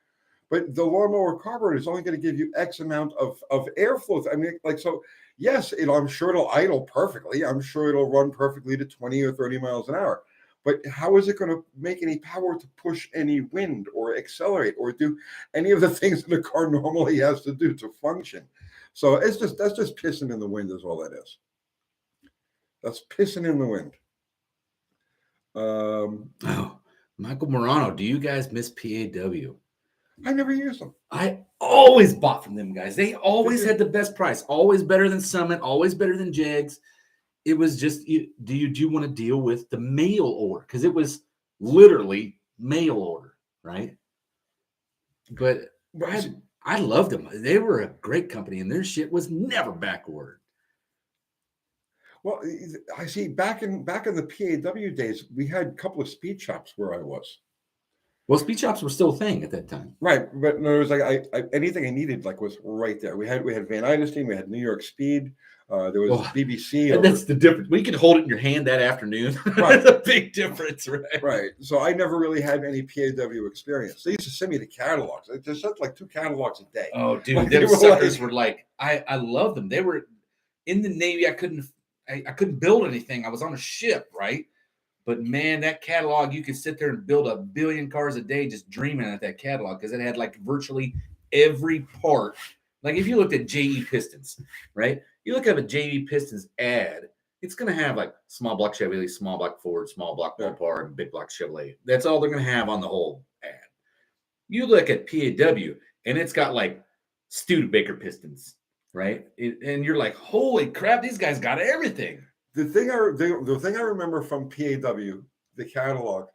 But the lawnmower carburetor is only going to give you X amount of airflow. I mean, so yes, I'm sure it'll idle perfectly. I'm sure it'll run perfectly to 20 or 30 miles an hour. But how is it going to make any power to push any wind or accelerate or do any of the things that a car normally has to do to function? So that's just pissing in the wind is all that is. That's pissing in the wind. Michael Morano, do you guys miss PAW? I never used them. I always bought from them guys. They always had the best price, always better than Summit, always better than Jags. It was just, do you want to deal with the mail order? Because it was literally mail order, right? But I loved them. They were a great company, and their shit was never back ordered. Well, I see. Back in the PAW days, we had a couple of speed shops where I was. Well, speed shops were still a thing at that time, right? But no, it was like anything I needed was right there. We had Van Idestein, we had New York Speed. There was BBC. And that's the difference. We could hold it in your hand that afternoon. Right. That's a big difference, right? Right. So I never really had any PAW experience. They used to send me the catalogs. They just sent like 2 catalogs a day. Oh, dude, Like, them suckers were like, I love them. They were in the Navy. I couldn't build anything. I was on a ship, right? But man, that catalog, you could sit there and build 1 billion cars a day just dreaming at that catalog because it had like virtually every part. Like if you looked at JE Pistons, right? You look at a JE Pistons ad, it's going to have like small block Chevrolet, small block Ford, small block Mopar, and big block Chevrolet. That's all they're going to have on the whole ad. You look at PAW, and it's got like Studebaker pistons, right? And you're like, holy crap, these guys got everything. The thing I remember from PAW, the catalog,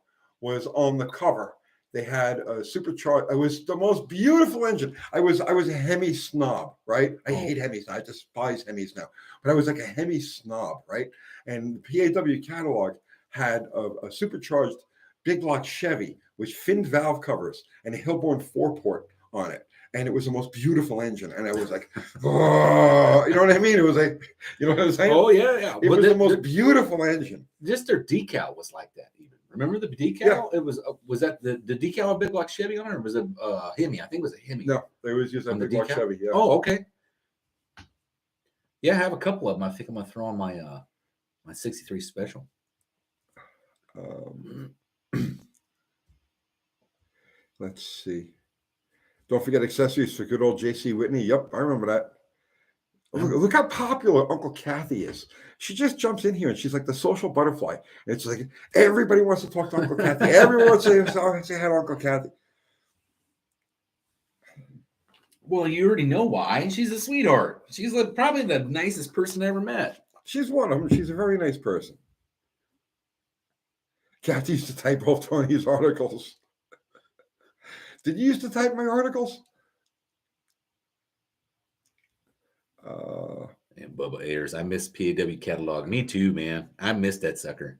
was on the cover. They had a supercharged. It was the most beautiful engine. I was a Hemi snob, right? I hate Hemis. I despise Hemis now. But I was like a Hemi snob, right? And the PAW catalog had a supercharged big block Chevy with finned valve covers and a Hillborn 4-port on it. And it was the most beautiful engine. And I was like, oh, you know what I mean? It was like, you know what I'm saying? Oh, yeah. It was the most beautiful engine. Just their decal was like that even. Remember the decal? Yeah. It was that the decal a big block Chevy on it, or was it Hemi? I think it was a Hemi. No, it was just a big block Chevy. Yeah. Oh, okay. Yeah, I have a couple of them. I think I'm gonna throw on my my 63 special. Let's see. Don't forget accessories for good old J.C. Whitney. Yep, I remember that. Look how popular Uncle Kathy is. She just jumps in here and she's like the social butterfly. It's like everybody wants to talk to Uncle Kathy. Everyone wants to say hi to Uncle Kathy. Well, you already know why. She's a sweetheart. She's probably the nicest person I ever met. She's one of them. She's a very nice person. Kathy used to type all Tony's articles. Did you used to type my articles? And Bubba Ayers, I miss PAW catalog. Me too, man. I miss that sucker.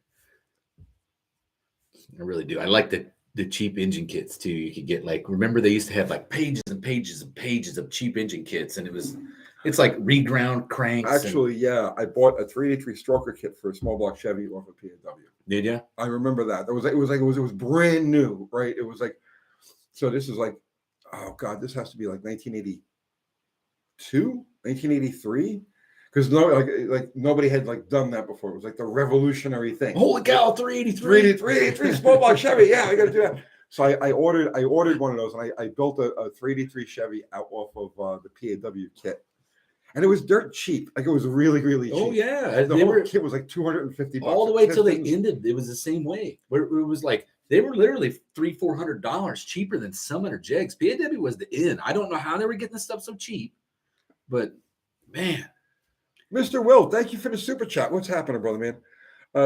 I really do. I like the cheap engine kits too. You could get like, remember they used to have like pages and pages and pages of cheap engine kits, and it's like reground cranks. Actually, yeah, I bought a 383 stroker kit for a small block Chevy off of PAW. Did you? I remember that. It was brand new, right? It was like, so this is like, oh God, this has to be like 1982, 1983. Because nobody had like done that before. It was like the revolutionary thing. Holy cow, 383. 383 small block Chevy. Yeah, I got to do that. So I ordered one of those, and I built a 383 Chevy out off of the PAW kit. And it was dirt cheap. Like it was really, really cheap. Oh, yeah. The whole kit was like $250. All the way till they ended. It was the same way. Where it was like, they were literally $300-$400 cheaper than Summit or Jegs. PAW was the in. I don't know how they were getting this stuff so cheap, but man. Mr. Will, thank you for the super chat. What's happening, brother, man?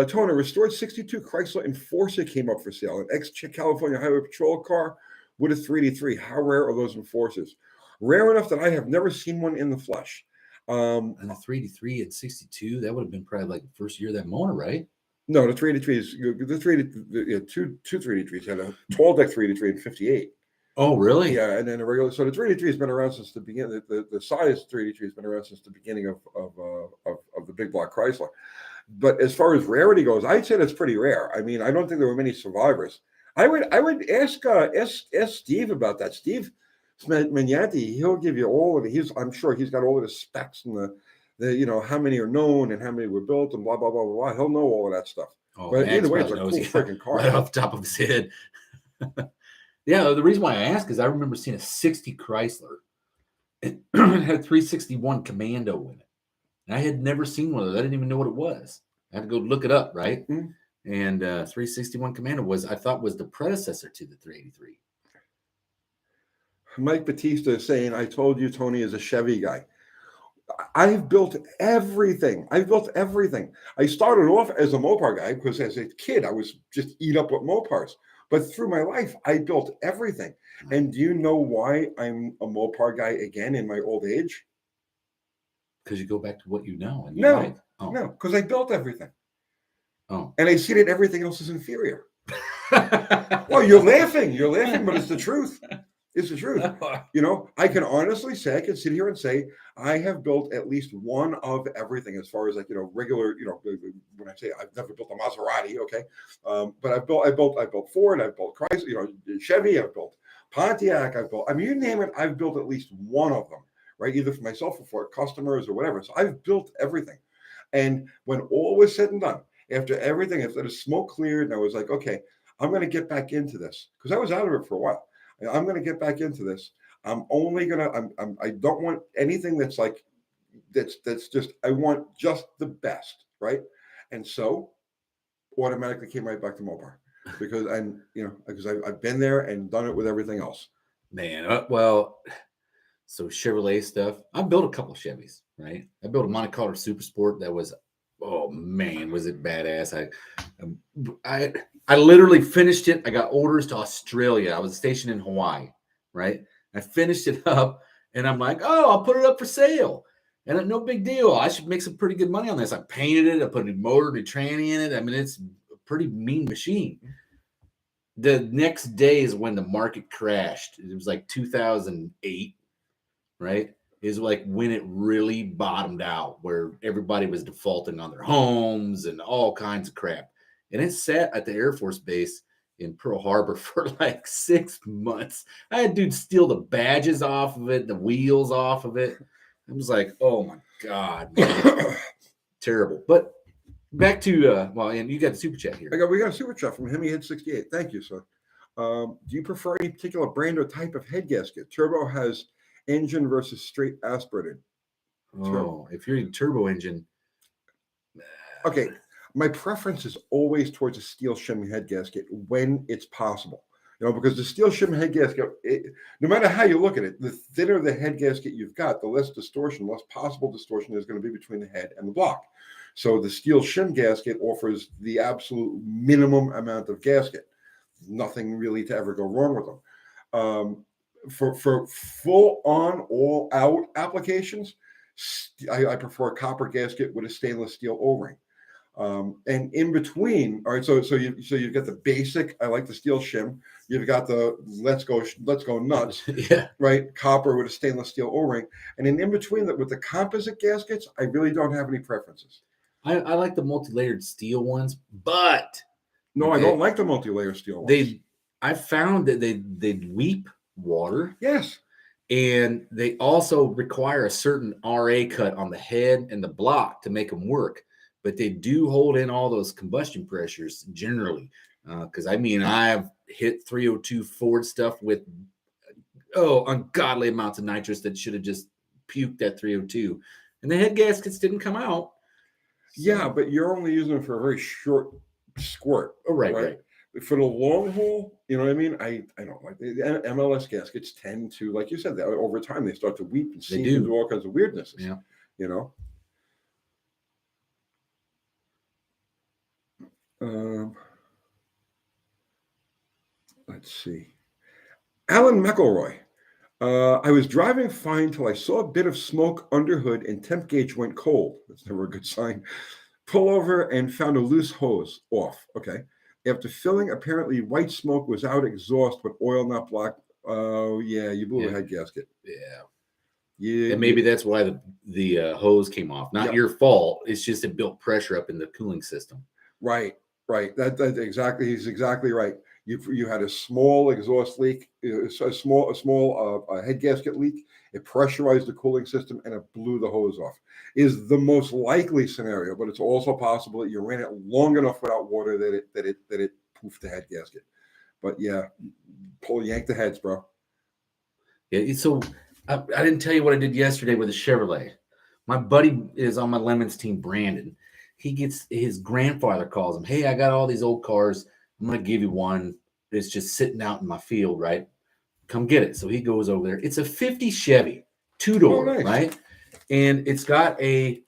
Tony, restored 62 Chrysler Enforcer came up for sale. An ex-California Highway Patrol car with a 383. How rare are those Enforcers? Rare enough that I have never seen one in the flesh. And the 383 at 62, that would have been probably like the first year of that motor, right? No, the 383 is two 383s. Had a 12-deck 383 in 58. Oh, really? Yeah, and then a regular. So the 383 has been around since the beginning. The size 383 has been around since the beginning of the big block Chrysler. But as far as rarity goes, I'd say that's pretty rare. I mean, I don't think there were many survivors. I would ask Steve about that. Steve Magnanti, he'll give you all of it. I'm sure he's got all of the specs and the how many are known and how many were built and blah blah blah blah blah. He'll know all of that stuff. Oh, but either way, it's a cool freaking car. Right off the top of his head. Yeah, the reason why I ask is I remember seeing a 60 Chrysler. It had 361 Commando in it. And I had never seen one of those. I didn't even know what it was. I had to go look it up, right? Mm-hmm. And 361 Commando I thought was the predecessor to the 383. Mike Batista is saying, I told you Tony is a Chevy guy. I've built everything. I started off as a Mopar guy because as a kid, I was just eat up with Mopars. But through my life, I built everything. And do you know why I'm a Mopar guy again in my old age? Because you go back to what you know. And no, because I built everything. Oh. And I see that everything else is inferior. Well, you're laughing, but it's the truth. It's the truth. You know, I can honestly say, I can sit here and say, I have built at least one of everything as far as like, you know, regular, you know, when I say I've never built a Maserati, okay. But I built Ford, I've built Chrysler, you know, Chevy, I've built Pontiac, I mean, you name it, I've built at least one of them, right? Either for myself or for customers or whatever. So I've built everything. And when all was said and done, after everything, after the smoke cleared, and I was like, okay, I'm going to get back into this because I was out of it for a while. I'm going to get back into this. I'm only going to, I don't want anything that's like, that's just, I want just the best. Right. And so automatically came right back to Mopar because I've been there and done it with everything else. Man, so Chevrolet stuff. I built a couple of Chevys, right? I built a Monte Carlo Super Sport that was, oh man, was it badass! I literally finished it. I got orders to Australia. I was stationed in Hawaii, right? I finished it up, and I'm like, oh, I'll put it up for sale, and no big deal. I should make some pretty good money on this. I painted it. I put a motor, a tranny in it. I mean, it's a pretty mean machine. The next day is when the market crashed. It was like 2008, right? Is like when it really bottomed out, where everybody was defaulting on their homes and all kinds of crap. And it sat at the Air Force Base in Pearl Harbor for like 6 months. I had dudes steal the badges off of it, the wheels off of it. I was like, oh my God, man. Terrible. But back to, and you got the super chat here. We got a super chat from Hemi Head 68. Thank you, sir. Do you prefer any particular brand or type of head gasket? Turbo has engine versus straight aspirated. Oh, if you're in turbo engine. Okay. My preference is always towards a steel shim head gasket when it's possible. You know, because the steel shim head gasket, no matter how you look at it, the thinner the head gasket you've got, the less possible distortion there's going to be between the head and the block. So the steel shim gasket offers the absolute minimum amount of gasket. Nothing really to ever go wrong with them. For full on, all out applications, I prefer a copper gasket with a stainless steel O-ring. And in between, all right, so you've got the basic, I like the steel shim. You've got the let's go nuts, yeah, right? Copper with a stainless steel O-ring, and in between that with the composite gaskets, I really don't have any preferences. I like the multi-layered steel ones, but no, I don't like the multi-layer steel ones. I found that they weep water. Yes. And they also require a certain RA cut on the head and the block to make them work. But they do hold in all those combustion pressures generally. Because I've hit 302 Ford stuff with ungodly amounts of nitrous that should have just puked at 302. And the head gaskets didn't come out. So. Yeah, but you're only using them for a very short squirt. Oh, right. For the long haul, you know what I mean? I don't like the MLS gaskets tend to, like you said, over time they start to weep and seem to do all kinds of weirdnesses. Yeah. You know? Let's see. Alan McElroy. I was driving fine till I saw a bit of smoke under hood and temp gauge went cold. That's never a good sign. Pull over and found a loose hose off. Okay. After filling, apparently white smoke was out exhaust, but oil not black. Oh, yeah, you blew the head gasket. Yeah. And maybe that's why the hose came off. Not your fault. It's just it built pressure up in the cooling system. Right. That's exactly. He's exactly right. You had a small exhaust leak, a small head gasket leak. It pressurized the cooling system and it blew the hose off. Is the most likely scenario, but it's also possible that you ran it long enough without water that it poofed the head gasket. But yeah, yank the heads, bro. Yeah. So I didn't tell you what I did yesterday with a Chevrolet. My buddy is on my Lemons team, Brandon. His grandfather calls him. Hey, I got all these old cars. I'm going to give you one. It's just sitting out in my field, right? Come get it. So he goes over there. It's a 50 Chevy, 2-door, nice. Right? And it's got a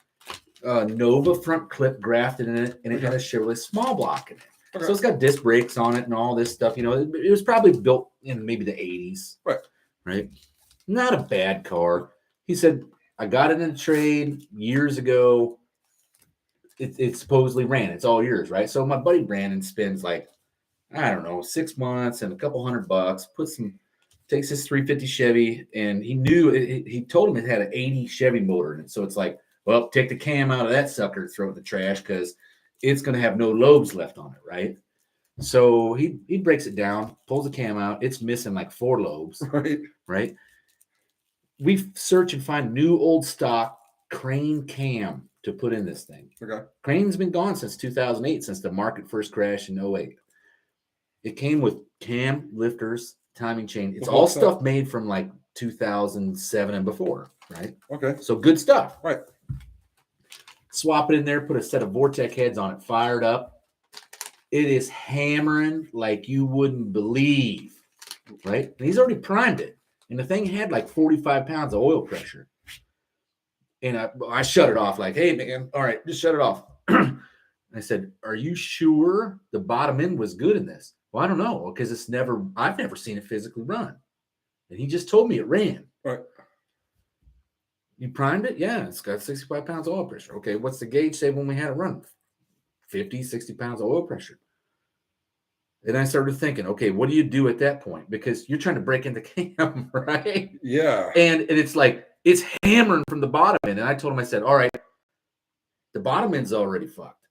Nova front clip grafted in it, and it had a Chevrolet small block in it. Okay. So it's got disc brakes on it and all this stuff. You know, it was probably built in maybe the 80s. Right? Not a bad car. He said, I got it in a trade years ago. It supposedly ran. It's all yours, right? So my buddy Brandon spends like, I don't know, 6 months and a couple $100, puts some takes his 350 Chevy, and he knew he told him it had an 80 Chevy motor in it. So it's like, well, take the cam out of that sucker, throw it in the trash because it's going to have no lobes left on it, right? So he breaks it down, pulls the cam out. It's missing like 4 lobes, right? We search and find new old stock Crane cam to put in this thing. Okay. Crane's been gone since 2008, since the market first crashed in 08. It came with cam, lifters, timing chain. It's all stuff made from like 2007 and before, right? Okay. So good stuff. Right. Swap it in there, put a set of Vortec heads on it, fired up. It is hammering like you wouldn't believe, right? And he's already primed it. And the thing had like 45 pounds of oil pressure. And I shut it off like, hey, man, all right, just shut it off. I said, are you sure the bottom end was good in this? Well, I don't know, because I've never seen it physically run. And he just told me it ran. Right. You primed it? Yeah, it's got 65 pounds of oil pressure. Okay, what's the gauge say when we had it run? 50, 60 pounds of oil pressure. And I started thinking, okay, what do you do at that point? Because you're trying to break into cam, right? Yeah. And it's like, it's hammering from the bottom end. And I told him, I said, all right, the bottom end's already fucked,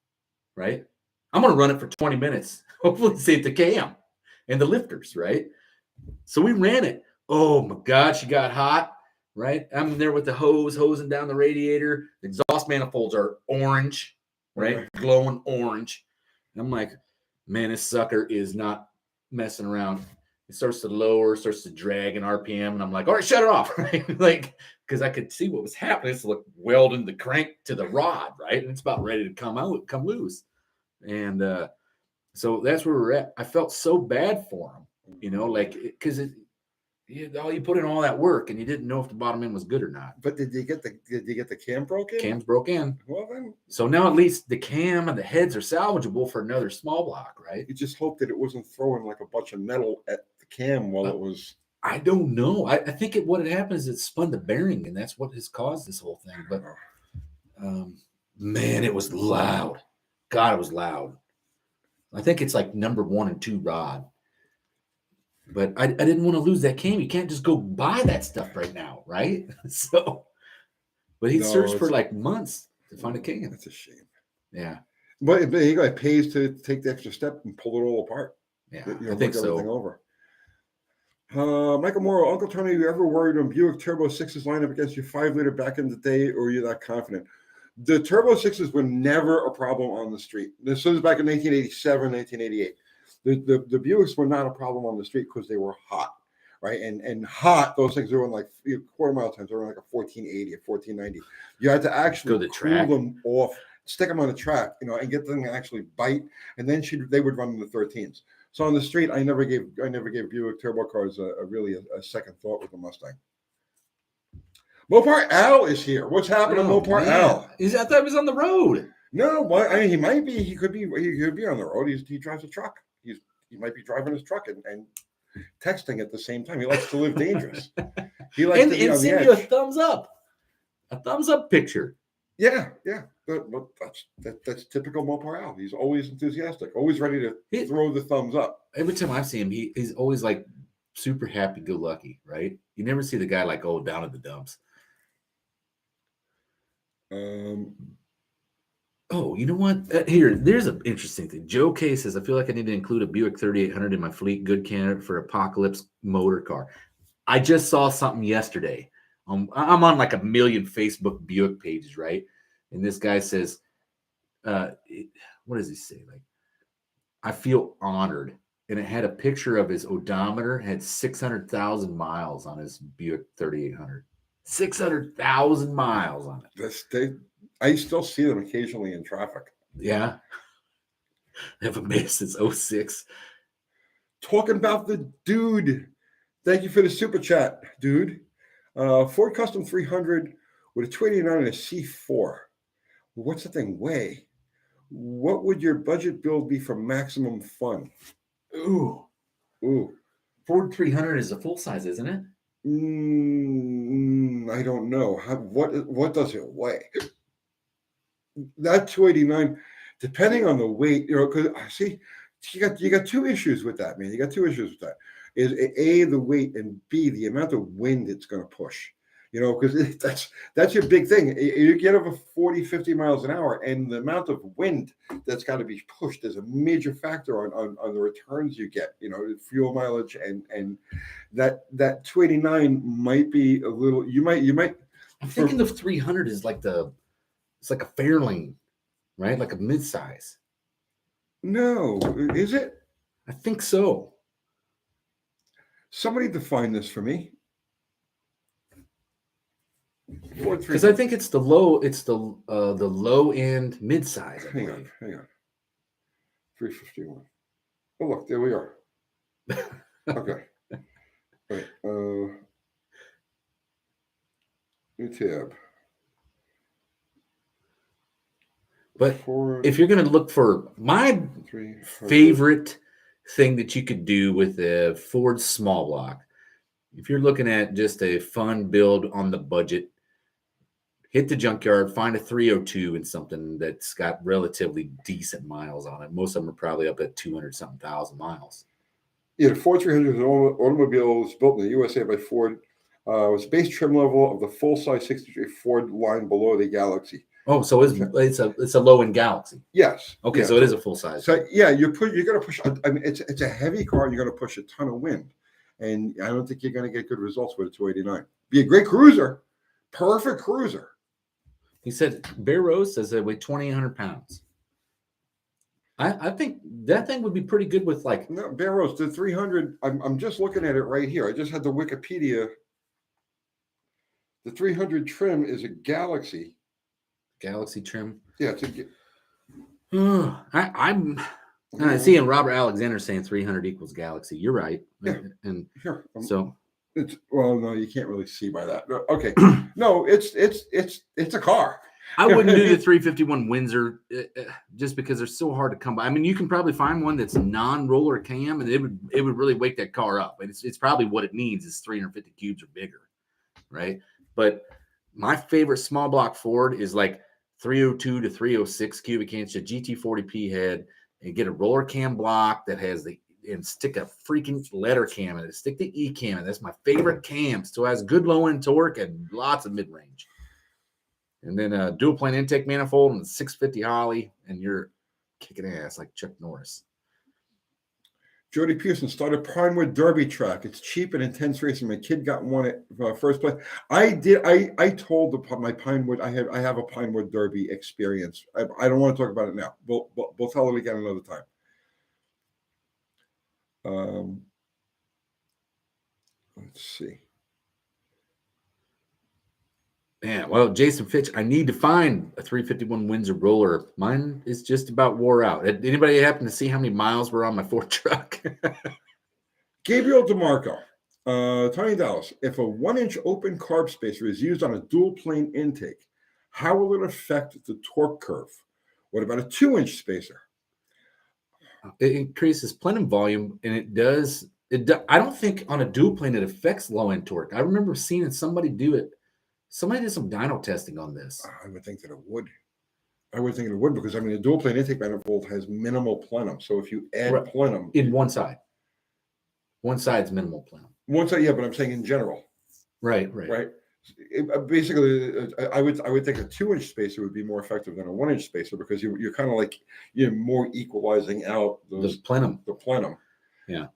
right? I'm going to run it for 20 minutes. Hopefully save the cam and the lifters, right? So we ran it. Oh, my God, she got hot, right? I'm there with the hosing down the radiator. The exhaust manifolds are orange, right? Okay. Glowing orange. And I'm like, man, this sucker is not messing around. It starts to lower, starts to drag in RPM, and I'm like, all right, shut it off, right? Like, because I could see what was happening. It's like welding the crank to the rod, right? And it's about ready to come loose. And so that's where we're at. I felt so bad for him, like, because you put in all that work and you didn't know if the bottom end was good or not. But did you get the cam broken? Cam's broke in. Well then. So now at least the cam and the heads are salvageable for another small block, right? You just hope that it wasn't throwing like a bunch of metal at the cam while it was. I don't know. I think what had happened is it spun the bearing, and that's what has caused this whole thing. But man, it was loud. God, it was loud. I think it's like number 1 and 2 rod. But I didn't want to lose that cam. You can't just go buy that stuff right now, right? So, but he searched for like months to find a cam. That's a shame. Yeah. But he got pays to take the extra step and pull it all apart. Yeah, I think so. Everything over. Michael Morrow, Uncle Tony, you ever worried when Buick Turbo 6s line up against your 5-liter back in the day, or are you that confident? The Turbo 6s were never a problem on the street. This was back in 1987, 1988. The Buicks were not a problem on the street because they were hot, right? And hot, those things were in like quarter mile times. They were like a 1480, a 1490. You had to actually cool them off, stick them on the track, and get them to actually bite, and then they would run in the 13s. So on the street, I never gave Buick turbo cars really a second thought with the Mustang. Mopar Al is here. What's happening, Mopar Al? I thought he was on the road. No, well, I mean he might be. He could be on the road. He drives a truck. He might be driving his truck and texting at the same time. He likes to live dangerous. He likes to be on the edge. Send you a thumbs up picture. Yeah. But that's typical Mopar Al. He's always enthusiastic, always ready to throw the thumbs up. Every time I see him, he's always like super happy-go-lucky, right? You never see the guy like down at the dumps. Oh, you know what? There's an interesting thing. Joe K says, I feel like I need to include a Buick 3800 in my fleet. Good candidate for apocalypse motor car. I just saw something yesterday. I'm on like a million Facebook Buick pages, right? And this guy says, what does he say? Like, I feel honored. And it had a picture of his odometer, had 600,000 miles on his Buick 3800. 600,000 miles on it. I still see them occasionally in traffic. Yeah. I haven't made it since 06. Talking about the dude. Thank you for the super chat, dude. Ford Custom 300 with a 289 and a C4. What's the thing weigh? What would your budget build be for maximum fun? Ooh. Ford 300 is a full size, isn't it? I don't know. What does it weigh? That 289, depending on the weight, because see, you got 2 issues with that, man. You got 2 issues with that. is A, the weight, and B, the amount of wind it's going to push. Because that's your big thing. You get over 40, 50 miles an hour, and the amount of wind that's got to be pushed is a major factor on the returns you get. Fuel mileage and that 289 might be a little. You might. I'm thinking the 300 is it's like a Fairlane, right? Like a midsize. No, is it? I think so. Somebody define this for me. Because I think it's the low end midsize. Hang on. 351. Oh, look, there we are. Okay. All right. New tab. But if you're going to look for my favorite thing that you could do with a Ford small block, if you're looking at just a fun build on the budget, hit the junkyard, find a 302 and something that's got relatively decent miles on it. Most of them are probably up at 200-something thousand miles. Yeah, the Ford 300 is an automobile was built in the USA by Ford. Was base trim level of the full-size 63 Ford line below the Galaxy. Oh, so it's a low-end Galaxy. Yes. Okay, yeah. so it is a full-size. So yeah, you're going to push. I mean, it's a heavy car, and you're going to push a ton of wind, and I don't think you're going to get good results with a 289. Be a great cruiser, perfect cruiser. He said Bear Rose says they weigh 2,800 pounds. I think that thing would be pretty good with No, Bear Rose, the 300. I'm just looking at it right here. I just had the Wikipedia. The 300 trim is a Galaxy trim. Yeah, I'm seeing Robert Alexander saying 300 equals Galaxy. You're right. Yeah. And sure. So no, you can't really see by that. Okay. No, it's a car. I wouldn't do the 351 Windsor just because they're so hard to come by. I mean, you can probably find one that's non-roller cam, and it would really wake that car up. And it's probably what it needs is 350 cubes or bigger, right? But my favorite small block Ford is like 302 to 306 cubic inch, a GT40P head, and get a roller cam block that has and stick a freaking letter cam in it. Stick the E cam in. That's my favorite cam. So it has good low end torque and lots of mid range. And then a dual plane intake manifold and 650 Holly, and you're kicking ass like Chuck Norris. Jody Pearson started Pinewood Derby track. It's cheap and intense racing. My kid got one at first place. I did. I told my Pinewood. I have a Pinewood Derby experience. I don't want to talk about it now. We'll tell it again another time. Let's see. Man, well, Jason Fitch, I need to find a 351 Windsor roller. Mine is just about wore out. Anybody happen to see how many miles were on my Ford truck? Gabriel DeMarco, Tony Dallas. If a 1-inch open carb spacer is used on a dual plane intake, how will it affect the torque curve? What about a 2-inch spacer? It increases plenum volume, and it does. I don't think on a dual plane it affects low end torque. I remember seeing somebody do it. Somebody did some dyno testing on this. I would think that it would. Because, I mean, a dual plane intake manifold has minimal plenum. So if you add plenum. In one side's minimal plenum. One side, yeah, but I'm saying in general. Right. Basically, I would think a 2-inch spacer would be more effective than a 1-inch spacer because you're kind of like, more equalizing out the plenum. The plenum. Yeah.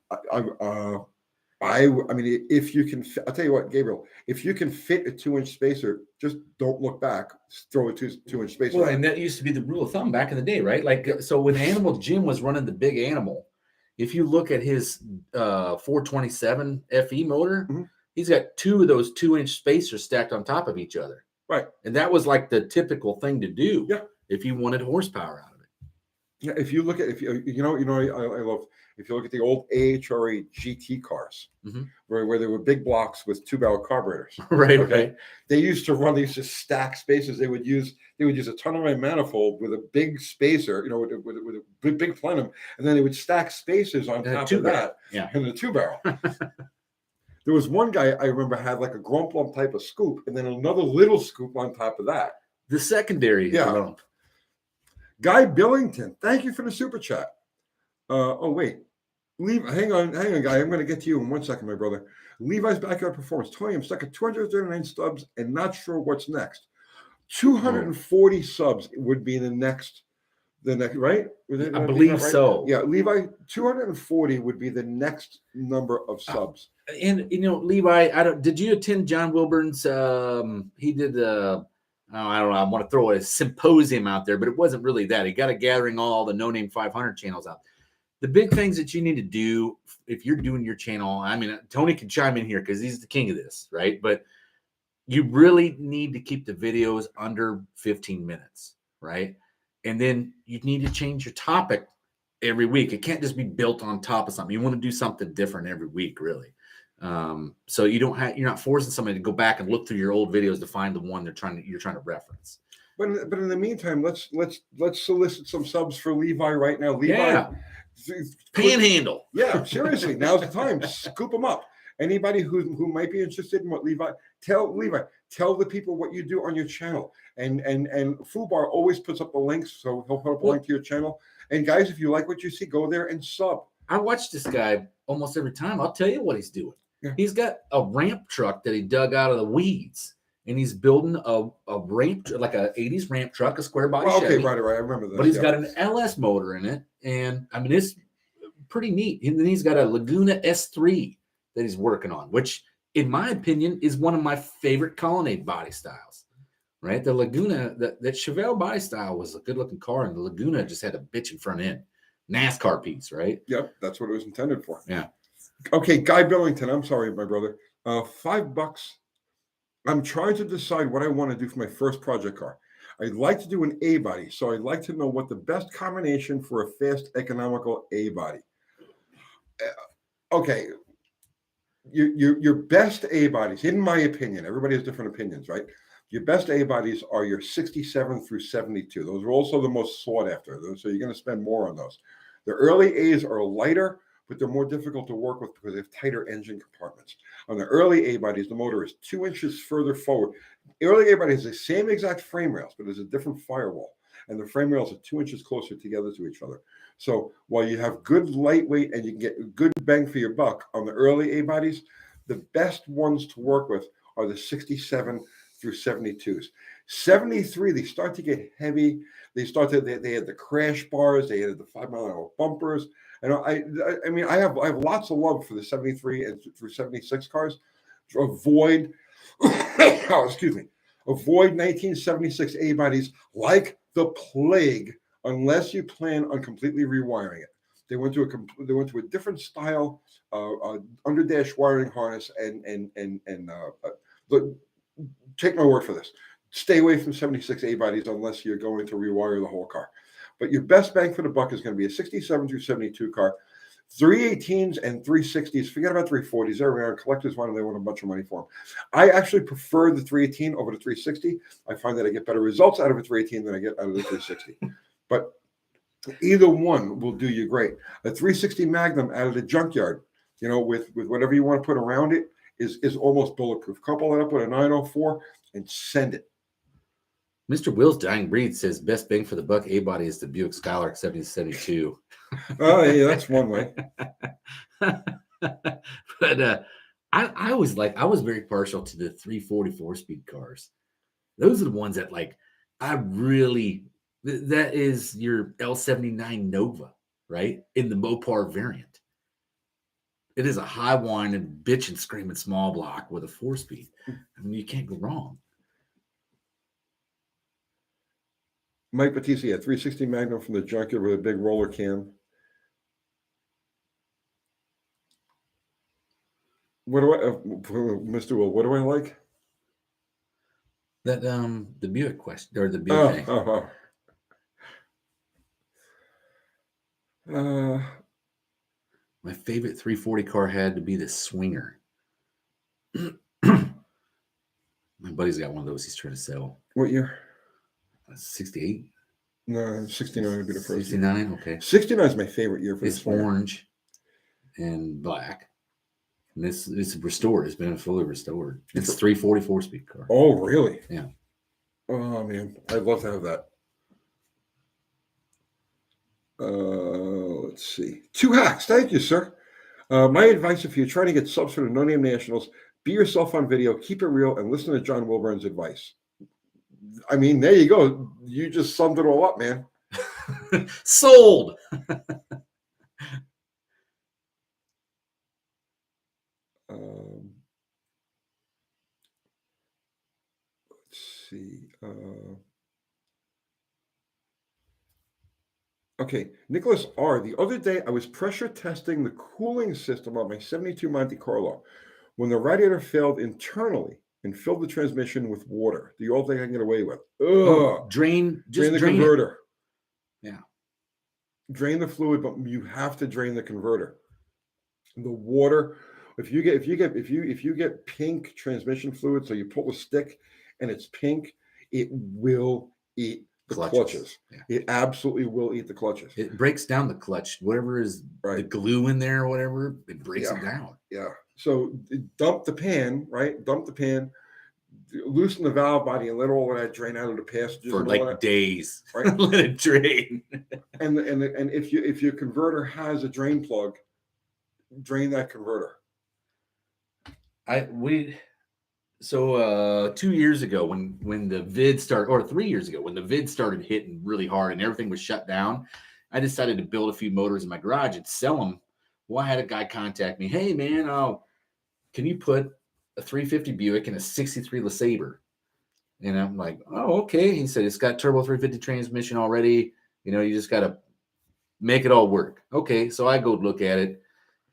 I mean, if you can, I'll tell you what, Gabriel, if you can fit a 2-inch spacer, just don't look back, throw a 2-inch spacer. Well, and that used to be the rule of thumb back in the day, right? Like, so when Animal Jim was running the big animal, if you look at his 427 FE motor, mm-hmm. He's got 2 of those 2-inch spacers stacked on top of each other. Right. And that was like the typical thing to do. Yeah. If you wanted horsepower out of it. Yeah. If you look at, I love, if you look at the old AHRA GT cars, mm-hmm. where there were big blocks with 2-barrel carburetors. Right. Okay. Right. They used to run these just stacked spacers. They would use a ton-of manifold with a big spacer, with a big plenum, and then they would stack spacers on top of that. Yeah. And the 2-barrel. There was one guy I remember had like a grump lump type of scoop, and then another little scoop on top of that. The secondary lump. Guy Billington, thank you for the super chat. Oh wait, Hang on, guy. I'm going to get to you in 1 second, my brother. Levi's Backyard Performance. Tony, I'm stuck at 239 subs and not sure what's next. 240 subs would be the next, right? I believe right? so. Yeah, Levi, 240 would be the next number of subs. And Levi, did you attend John Wilburn's? He did I don't know. I want to throw a symposium out there, but it wasn't really that. He got a gathering all the No Name 500 channels out. The big things that you need to do if you're doing your channel, I mean, Tony can chime in here because he's the king of this, right? But you really need to keep the videos under 15 minutes, right? And then you need to change your topic every week. It can't just be built on top of something. You want to do something different every week, really. So you're not forcing somebody to go back and look through your old videos to find the one you're trying to reference. But in the meantime, let's solicit some subs for Levi right now. Levi, yeah. Panhandle. Yeah, seriously, now's the time. Scoop them up. Anybody who might be interested in what Levi, tell the people what you do on your channel. And Fubar always puts up the links, so he'll put up a link to your channel. And guys, if you like what you see, go there and sub. I watch this guy almost every time. I'll tell you what he's doing. Yeah. He's got a ramp truck that he dug out of the weeds, and he's building a ramp, like a 80s ramp truck, a square body Chevy. Okay, right. I remember that. But he's got an LS motor in it, and I mean, it's pretty neat. And then he's got a Laguna S3 that he's working on, which, in my opinion, is one of my favorite Colonnade body styles. Right? The Laguna, that Chevelle body style was a good-looking car, and the Laguna just had a bitchin' front end. NASCAR piece, right? Yep, that's what it was intended for. Yeah. Okay, Guy Billington, I'm sorry, my brother. $5. I'm trying to decide what I want to do for my first project car. I'd like to do an A body, so I'd like to know what the best combination for a fast, economical A body. Okay, your best A bodies, in my opinion, everybody has different opinions, right? Your best A bodies are your 67 through 72. Those are also the most sought after, so you're going to spend more on those. The early A's are lighter, but they're more difficult to work with because they have tighter engine compartments. On the early A bodies, the motor is 2 inches further forward. Early A body has the same exact frame rails, but there's a different firewall, and the frame rails are 2 inches closer together to each other. So while you have good lightweight and you can get good bang for your buck on the early A bodies, the best ones to work with are the 67 through 72s. 73, they start to get heavy. They had the crash bars, they had the 5-mile-an-hour bumpers. And I mean, I have lots of love for the 73 and through 76 cars. To avoid, avoid 1976 A bodies like the plague, unless you plan on completely rewiring it. They went to a different style under dash wiring harness take my word for this. Stay away from 76 A bodies unless you're going to rewire the whole car. But your best bang for the buck is going to be a 67 through 72 car. 318s and 360s, forget about 340s. They're around. Collectors want them, they want a bunch of money for them. I actually prefer the 318 over the 360. I find that I get better results out of a 318 than I get out of the 360. But either one will do you great. A 360 Magnum out of the junkyard, with whatever you want to put around it, is almost bulletproof. Couple it up with a 904 and send it. Mr. Will's Dying Breed says best bang for the buck A body is the Buick Skylark 7072. Oh, yeah, that's one way. But I was very partial to the 344 speed cars. Those are the ones that that is your L79 Nova, right? In the Mopar variant. It is a high whine and bitch and screaming small block with a 4-speed. I mean, you can't go wrong. Mike Batista, 360 Magnum from the junkyard with a big roller cam. What do Mr. Will? What do I like? That the Buick question or the Buick. My favorite 340 car had to be the Swinger. My buddy's got one of those he's trying to sell. What year? 68. No, 69 would be the first. 69, okay. 69 is my favorite year for this. It's orange and black. And this is restored. It's been fully restored. It's 344 speed car. Oh, really? Yeah. Oh, man. I'd love to have that. Let's Let's see. 2 hacks. Thank you, sir. My advice, if you're trying to get subs for the no-name nationals, be yourself on video, keep it real, and listen to John Wilburn's advice. I mean, there you go. You just summed it all up, man. Sold. Let's see. Okay, Nicholas R. The other day, I was pressure testing the cooling system on my 72 Monte Carlo when the radiator failed internally and filled the transmission with water. The old thing I can get away with. Drain the converter. Yeah. Drain the fluid, but you have to drain the converter. The water, if you get pink transmission fluid, so you pull the stick and it's pink, it will eat the clutches. Yeah. It absolutely will eat the clutches. It breaks down the clutch. Whatever is the glue in there or whatever, it breaks it down. Yeah. So dump the pan, right? Dump the pan, loosen the valve body, and let all of that drain out of the passages for like days. Right? Let it drain. and if your converter has a drain plug, drain that converter. 2 years ago when the vid started, or 3 years ago when the vid started hitting really hard and everything was shut down, I decided to build a few motors in my garage and sell them. Well, I had a guy contact me. Hey man, can you put a 350 Buick in a 63 LeSabre? And I'm like, oh, okay. He said, it's got turbo 350 transmission already. You just got to make it all work. Okay. So I go look at it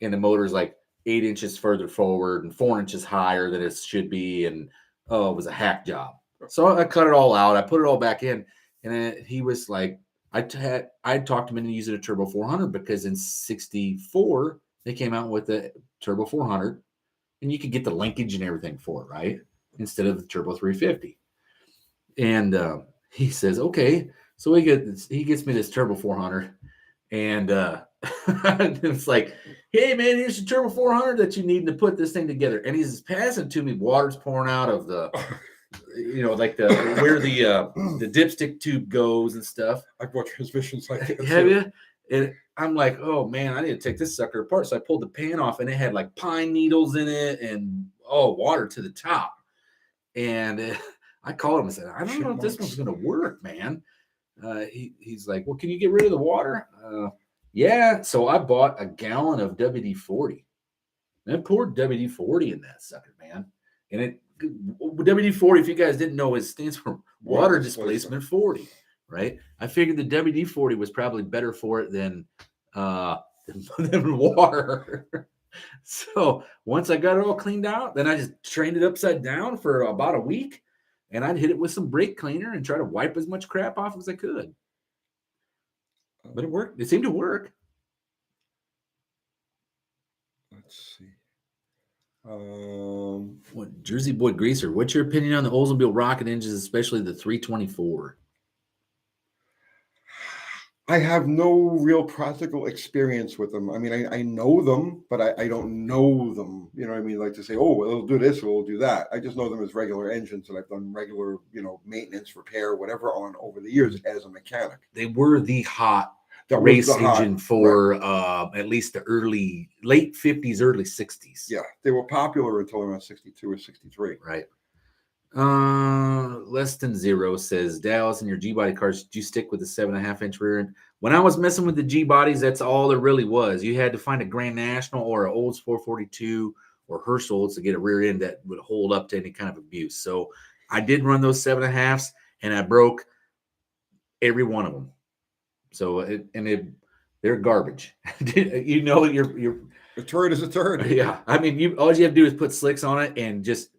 and the motor's like 8 inches further forward and 4 inches higher than it should be. And it was a hack job. So I cut it all out. I put it all back in. And he was like, I talked him into using a turbo 400 because in 64, they came out with a turbo 400 and you could get the linkage and everything for it, right? Instead of the turbo 350. And he says, okay. So he gets me this turbo 400 and it's like, hey man, here's your turbo 400 that you need to put this thing together. And he's passing to me, water's pouring out of the, like where the dipstick tube goes and stuff. I've bought transmissions like that. Have you? And I'm like, oh man, I need to take this sucker apart. So I pulled the pan off and it had like pine needles in it and water to the top. And I called him and said, I don't know if this one's going to work, man. He's like, well, can you get rid of the water? Yeah. So I bought a gallon of WD-40. And I poured WD-40 in that sucker, man. And WD-40, if you guys didn't know, it stands for water displacement 40, right? I figured the WD-40 was probably better for it than water. So once I got it all cleaned out, then I just trained it upside down for about a week. And I'd hit it with some brake cleaner and try to wipe as much crap off as I could. But it worked. It seemed to work. Let's see. What Jersey Boy Greaser? What's your opinion on the Oldsmobile rocket engines, especially the 324? I have no real practical experience with them. I mean, I know them, but I don't know them. You know what I mean? Like to say, oh, it'll do this or it'll do that. I just know them as regular engines that I've done regular, maintenance, repair, whatever on over the years as a mechanic. They were the hot race engine for at least the late 50s, early 60s. Yeah, they were popular until around 62 or 63. Right. Less than zero says, Dallas, in your G-body cars, did you stick with the 7.5-inch rear end? When I was messing with the G-bodies, that's all there really was. You had to find a Grand National or an Olds 442 or Herschel's to get a rear end that would hold up to any kind of abuse. So I did run those 7.5s, and I broke every one of them. So they're garbage. Your a turd is a turd. Yeah, I mean, all you have to do is put slicks on it and just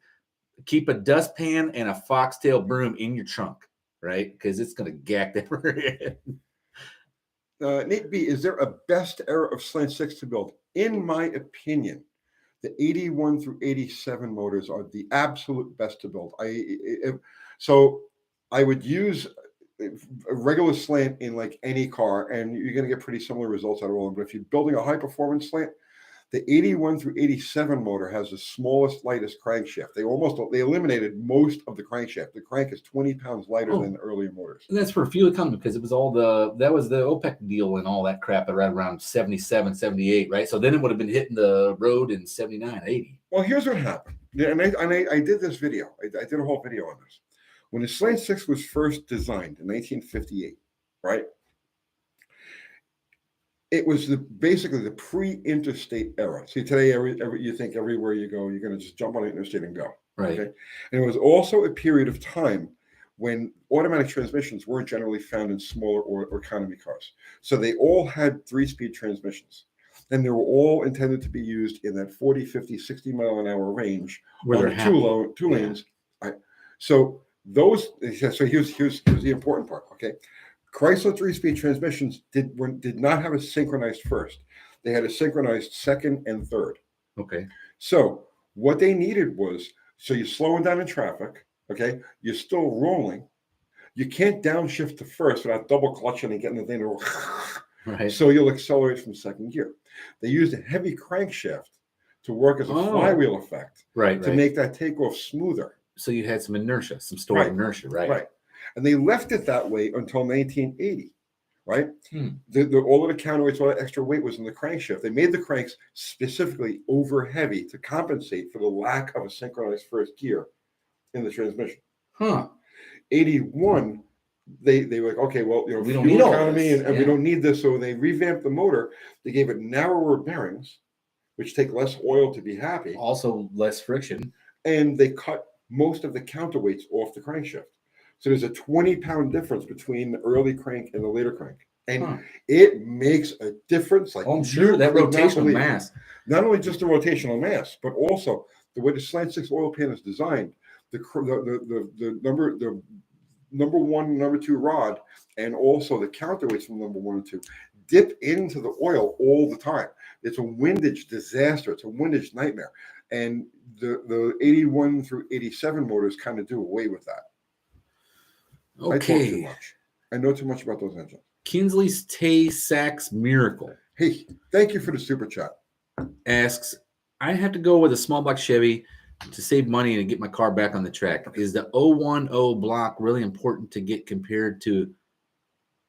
keep a dustpan and a foxtail broom in your trunk, right? Because it's going to gack that rear end. Nate B, is there a best era of Slant 6 to build? In my opinion, the 81 through 87 motors are the absolute best to build. So I would use a regular slant in like any car, and you're going to get pretty similar results out of all of them. But if you're building a high performance slant, The 81 through 87 motor has the smallest, lightest crankshaft. They eliminated most of the crankshaft. The crank is 20 pounds lighter than the earlier motors. And that's for fuel economy because it was that was the OPEC deal and all that crap around 77, 78, right? So then it would have been hitting the road in 79, 80. Well, here's what happened. And I did this video. I did a whole video on this. When the Slant 6 was first designed in 1958, right? It was basically the pre-interstate era. See, today, you think everywhere you go, you're going to just jump on the interstate and go. Right. Okay? And it was also a period of time when automatic transmissions were generally found in smaller or economy cars. So they all had 3-speed transmissions. And they were all intended to be used in that 40, 50, 60 mile an hour range Where on two lanes. So here's the important part, okay? Chrysler 3-speed transmissions did not have a synchronized first. They had a synchronized second and third. Okay. So what they needed was, so you're slowing down in traffic, okay? You're still rolling. You can't downshift to first without double clutching and getting the thing to right. So you'll accelerate from second gear. They used a heavy crankshaft to work as a flywheel effect, to make that takeoff smoother. So you had some inertia, some stored inertia, right? Right. And they left it that way until 1980, right? All of the counterweights, all that extra weight was in the crankshaft. They made the cranks specifically over heavy to compensate for the lack of a synchronized first gear in the transmission. 81, they were like, okay, well, we don't need economy and we don't need this. So they revamped the motor. They gave it narrower bearings, which take less oil to be happy. Also less friction. And they cut most of the counterweights off the crankshaft. So there's a 20-pound difference between the early crank and the later crank. And it makes a difference. Like, I'm sure that rotational mass. Not only just the rotational mass, but also the way the Slant 6 oil pan is designed, the number one, number two rod, and also the counterweights from number 1 and 2 dip into the oil all the time. It's a windage disaster. It's a windage nightmare. And the 81 through 87 motors kind of do away with that. Okay. I talk too much. I know too much about those engines. Kinsley's Tay-Sachs Miracle. Hey, thank you for the super chat. Asks, I have to go with a small block Chevy to save money and get my car back on the track. Is the 010 block really important to get compared to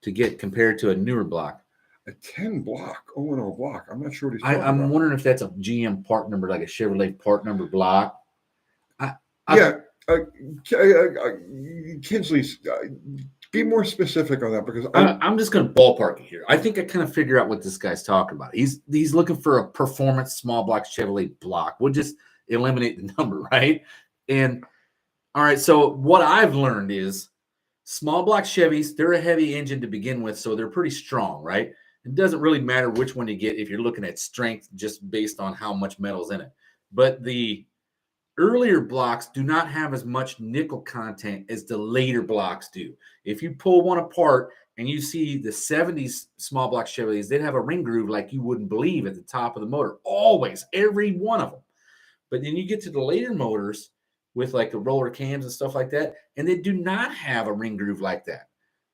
a newer block? A 10 block, 010 block. I'm not sure what he's talking about. I'm wondering if that's a GM part number, like a Chevrolet part number block. Kinsley's, be more specific on that, because I'm just going to ballpark it here. I think I kind of figure out what this guy's talking about. He's looking for a performance small block Chevrolet block. We'll just eliminate the number, right? And all right, so what I've learned is small block Chevys, they're a heavy engine to begin with, so they're pretty strong, right? It doesn't really matter which one you get if you're looking at strength just based on how much metal's in it. But the earlier blocks do not have as much nickel content as the later blocks do. If you pull one apart and you see the 70s small block Chevrolets, they'd have a ring groove like you wouldn't believe at the top of the motor. Always, every one of them. But then you get to the later motors with like the roller cams and stuff like that, and they do not have a ring groove like that,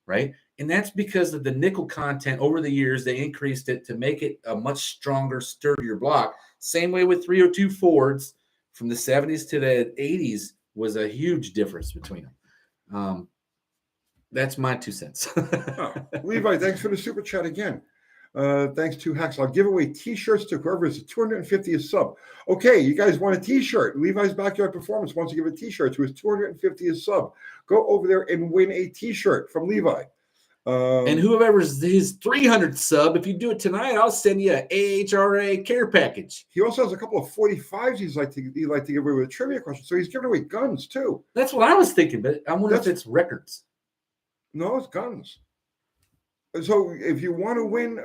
right? And that's because of the nickel content. Over the years, they increased it to make it a much stronger, sturdier block. Same way with 302 Fords from the 70s to the 80s was a huge difference between them. That's my 2 cents. Levi, thanks for the super chat again. Thanks to Hacks. I'll give away T-shirts to whoever is a 250th sub. Okay, you guys want a T-shirt? Levi's Backyard Performance wants to give a T-shirt to his 250th sub. Go over there and win a T-shirt from Levi. And whoever's his 300th sub, if you do it tonight, I'll send you an AHRA care package. He also has a couple of 45s he'd like to give away with a trivia question. So he's giving away guns too. That's what I was thinking, but I wonder if it's records. No, it's guns. So if you want to win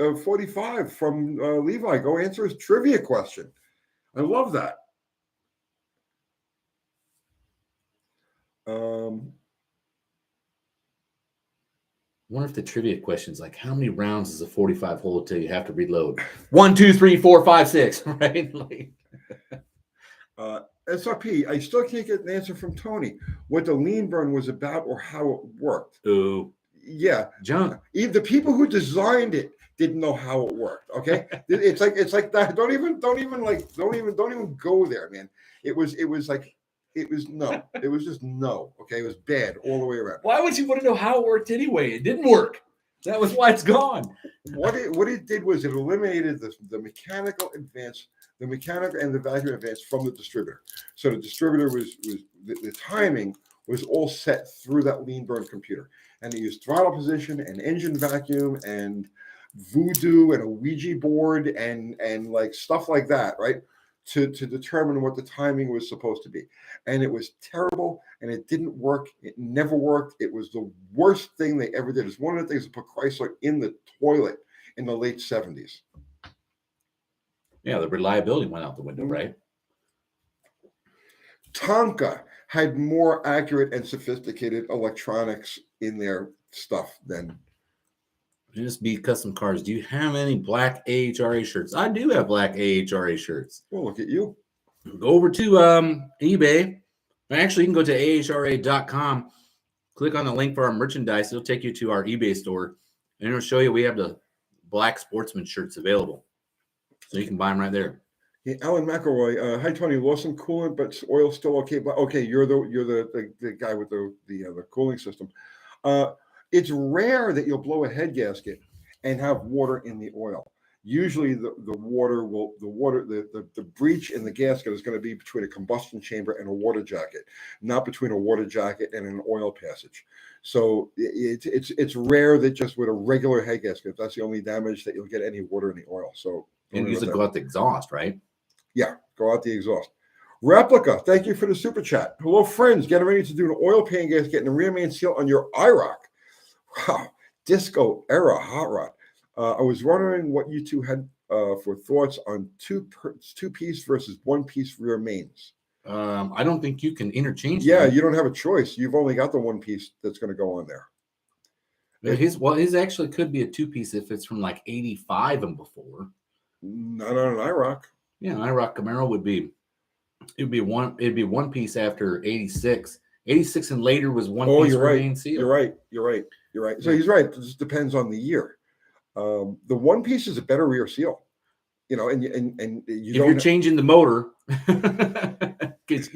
a 45 from Levi, go answer his trivia question. I love that. I wonder if the trivia question's like, how many rounds does a 45 hold till you have to reload? 1, 2, 3, 4, 5, 6, right? Like, SRP, I still can't get an answer from Tony what the lean burn was about or how it worked. Ooh. Yeah. Junk. The people who designed it didn't know how it worked. Okay, it's like that. Don't even go there, man. It was no. It was just no. Okay, it was bad all the way around. Why would you want to know how it worked anyway? It didn't work. That was why it's gone. What it did was it eliminated the mechanical advance, the mechanical and the vacuum advance from the distributor. So the distributor was the timing was all set through that lean burn computer, and it used throttle position and engine vacuum and voodoo and a Ouija board and like stuff like that, right? To determine what the timing was supposed to be. And it was terrible and it didn't work. It never worked. It was the worst thing they ever did. It's one of the things that put Chrysler in the toilet in the late 70s. Yeah, the reliability went out the window, right? Tonka had more accurate and sophisticated electronics in their stuff than Just Be Custom Cars. Do you have any black AHRA shirts? I do have black AHRA shirts. well, look at you. Go over to eBay. Actually, you can go to ahra.com, click on the link for our merchandise. It'll take you to our eBay store, and it'll show you we have the black sportsman shirts available. So you can buy them right there. Yeah, Alan McElroy. Hi, Tony. Lost some coolant, but oil's still okay. But okay, you're the guy with the cooling system. It's rare that you'll blow a head gasket and have water in the oil. Usually the breach in the gasket is going to be between a combustion chamber and a water jacket, not between a water jacket and an oil passage. So it's rare that just with a regular head gasket, that's the only damage that you'll get any water in the oil. So And usually go out the exhaust, right? yeah, go out the exhaust. Replica, thank you for the super chat. Hello, friends. Getting ready to do an oil pan gasket and a rear main seal on your IROC. Wow, disco era hot rod. I was wondering what you two had for thoughts on two-piece versus one-piece rear mains. I don't think you can interchange Yeah, them. you don't have a choice. You've only got the one piece that's going to go on there. His actually could be a two-piece if it's from like 85 and before. Not on an IROC. Yeah, IROC Camaro it'd be one piece after 86. 86 and later was one piece you're right. main seal. You're right. So he's right. It just depends on the year. The one piece is a better rear seal, and you if you're changing the motor, because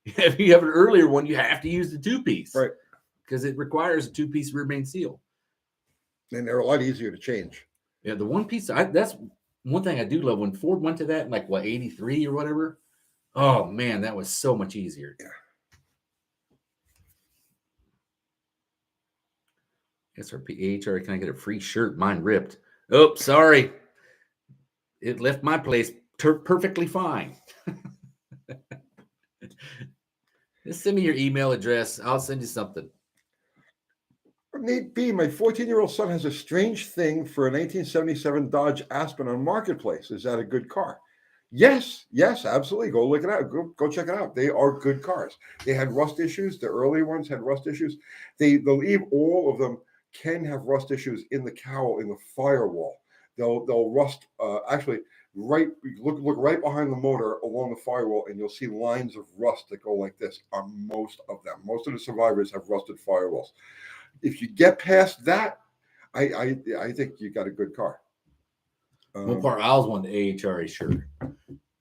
if you have an earlier one, you have to use the two-piece, right? Because it requires a two-piece rear main seal, and they're a lot easier to change. Yeah, the one piece. That's one thing I do love when Ford went to that in like 83 or whatever. Oh man, that was so much easier. Yeah. SRP can I get a free shirt? Mine ripped. Oh, sorry. It left my place perfectly fine. Just send me your email address. I'll send you something. Nate B, my 14-year-old son has a strange thing for a 1977 Dodge Aspen on Marketplace. Is that a good car? Yes, absolutely. Go look it out. Go check it out. They are good cars. They had rust issues. The early ones had rust issues. They believe all of them can have rust issues in the cowl, in the firewall. They'll rust. Actually, look right behind the motor along the firewall, and you'll see lines of rust that go like this on most of them. Most of the survivors have rusted firewalls. If you get past that, I think you got a good car. Mopar Owls won the AHRA shirt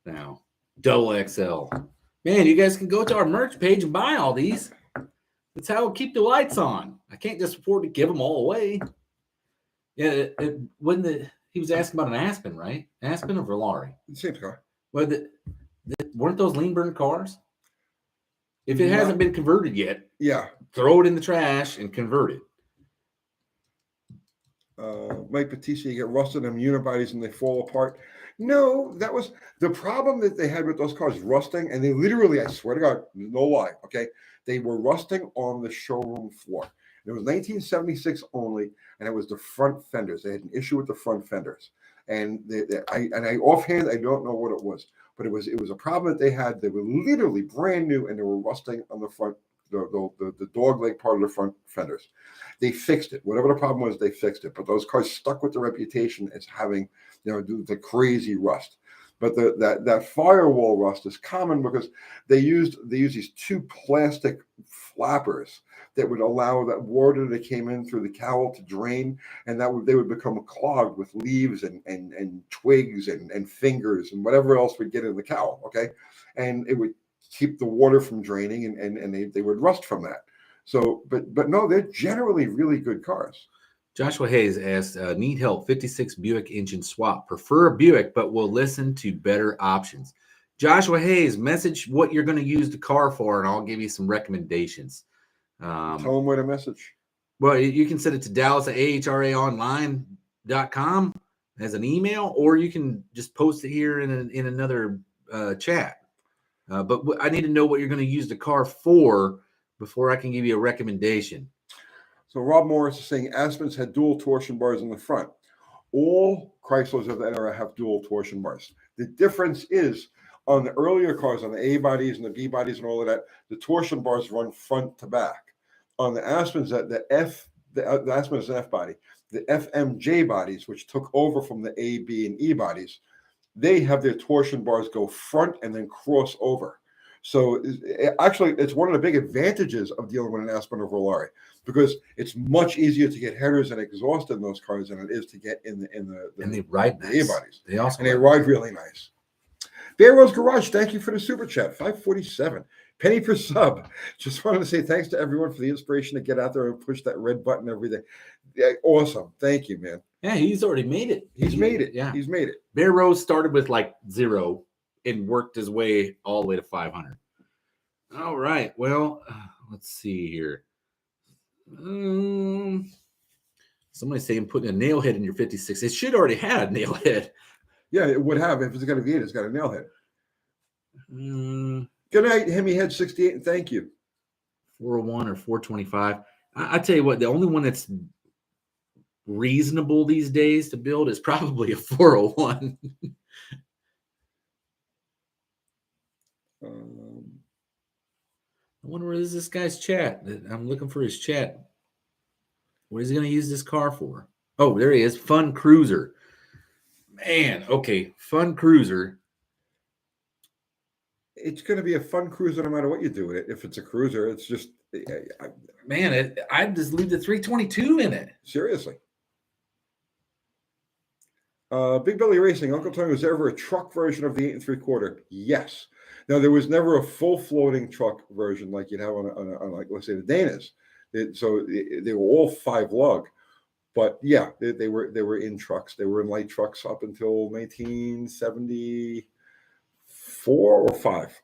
now. Double XL. Man, you guys can go to our merch page and buy all these. That's how we'll keep the lights on. I can't just afford to give them all away. Yeah, he was asking about an Aspen, right? Aspen or Volare? Same car. Well, weren't those lean burn cars? If it hasn't been converted yet, yeah, throw it in the trash and convert it. Mike Batista, you get rusted on unibodies and they fall apart. No, that was the problem that they had with those cars, rusting, and they literally, I swear to God, no lie, okay, they were rusting on the showroom floor. It was 1976 only, and it was the front fenders. They had an issue with the front fenders, and I offhand I don't know what it was, but it was a problem that they had. They were literally brand new, and they were rusting on the front, the dog leg part of the front fenders. They fixed it. Whatever the problem was, they fixed it. But those cars stuck with the reputation as having, the crazy rust. But that firewall rust is common because they use these two plastic flappers that would allow that water that came in through the cowl to drain, and they would become clogged with leaves and twigs and fingers and whatever else would get in the cowl. Okay, and it would keep the water from draining, and they would rust from that. So, but no, they're generally really good cars. Joshua Hayes asked, need help, 56 Buick engine swap. Prefer a Buick, but will listen to better options. Joshua Hayes, message what you're going to use the car for, and I'll give you some recommendations. Tell them where to message. Well, you can send it to dallas@ahraonline.com as an email, or you can just post it here in another chat. But I need to know what you're going to use the car for before I can give you a recommendation. So Rob Morris is saying Aspens had dual torsion bars in the front. All Chryslers of that era have dual torsion bars. The difference is on the earlier cars, on the A bodies and the B bodies and all of that, the torsion bars run front to back. On the Aspens, the Aspen is an F body. The FMJ bodies, which took over from the A, B, and E bodies, they have their torsion bars go front and then cross over. So actually, it's one of the big advantages of dealing with an Aspen or Volare, because it's much easier to get headers and exhaust in those cars than it is to get in the and they ride nice. A bodies. They ride really nice. Bear Rose Garage, thank you for the super chat. 547 penny per sub. Just wanted to say thanks to everyone for the inspiration to get out there and push that red button every day. Yeah, awesome. Thank you, man. Yeah, he's already made it. He's made it. Yeah, he's made it. Bear Rose started with like 0 and worked his way all the way to 500. All right. Well, let's see here. Somebody's saying putting a nail head in your 56. It should already have a nail head. Yeah, it would have. If it's got a V8, it's got a nail head. Good night, Hemi Head 68, and thank you. 401 or 425. I tell you what, the only one that's reasonable these days to build is probably a 401. I wonder where is this guy's chat. I'm looking for his chat. What is he going to use this car for? Oh, there he is. Fun Cruiser. Man, okay. Fun Cruiser. It's going to be a fun cruiser no matter what you do with it. If it's a cruiser, it's just... I'd just leave the 322 in it. Seriously. Big Belly Racing. Uncle Tony, was there ever a truck version of the 8 3/4? Yes. Now, there was never a full floating truck version like you'd have on like, let's say, the Danas. So they were all 5 lug. But yeah, they were in trucks. They were in light trucks up until 1974 or 5.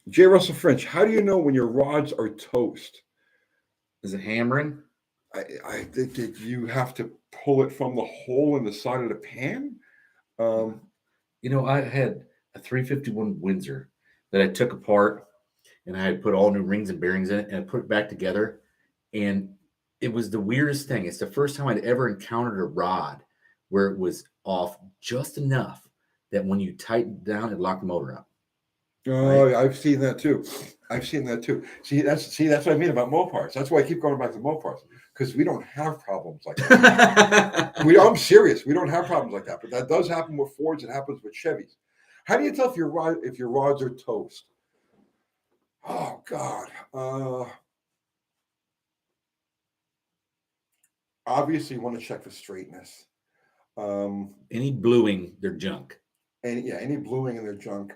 J. Russell French, how do you know when your rods are toast? Is it hammering? I think that you have to pull it from the hole in the side of the pan. I had a 351 Windsor that I took apart, and I had put all new rings and bearings in it, and I put it back together, and it was the weirdest thing. It's the first time I'd ever encountered a rod where it was off just enough that when you tightened down, it locked the motor up. Oh, right? I've seen that too. See, that's what I mean about Mopars. That's why I keep going back to Mopars, because we don't have problems like that. I'm serious. We don't have problems like that, but that does happen with Fords. It happens with Chevys. How do you tell if your rods are toast? Oh God. Obviously, you want to check for straightness. Any bluing, they're junk. Any bluing in their junk.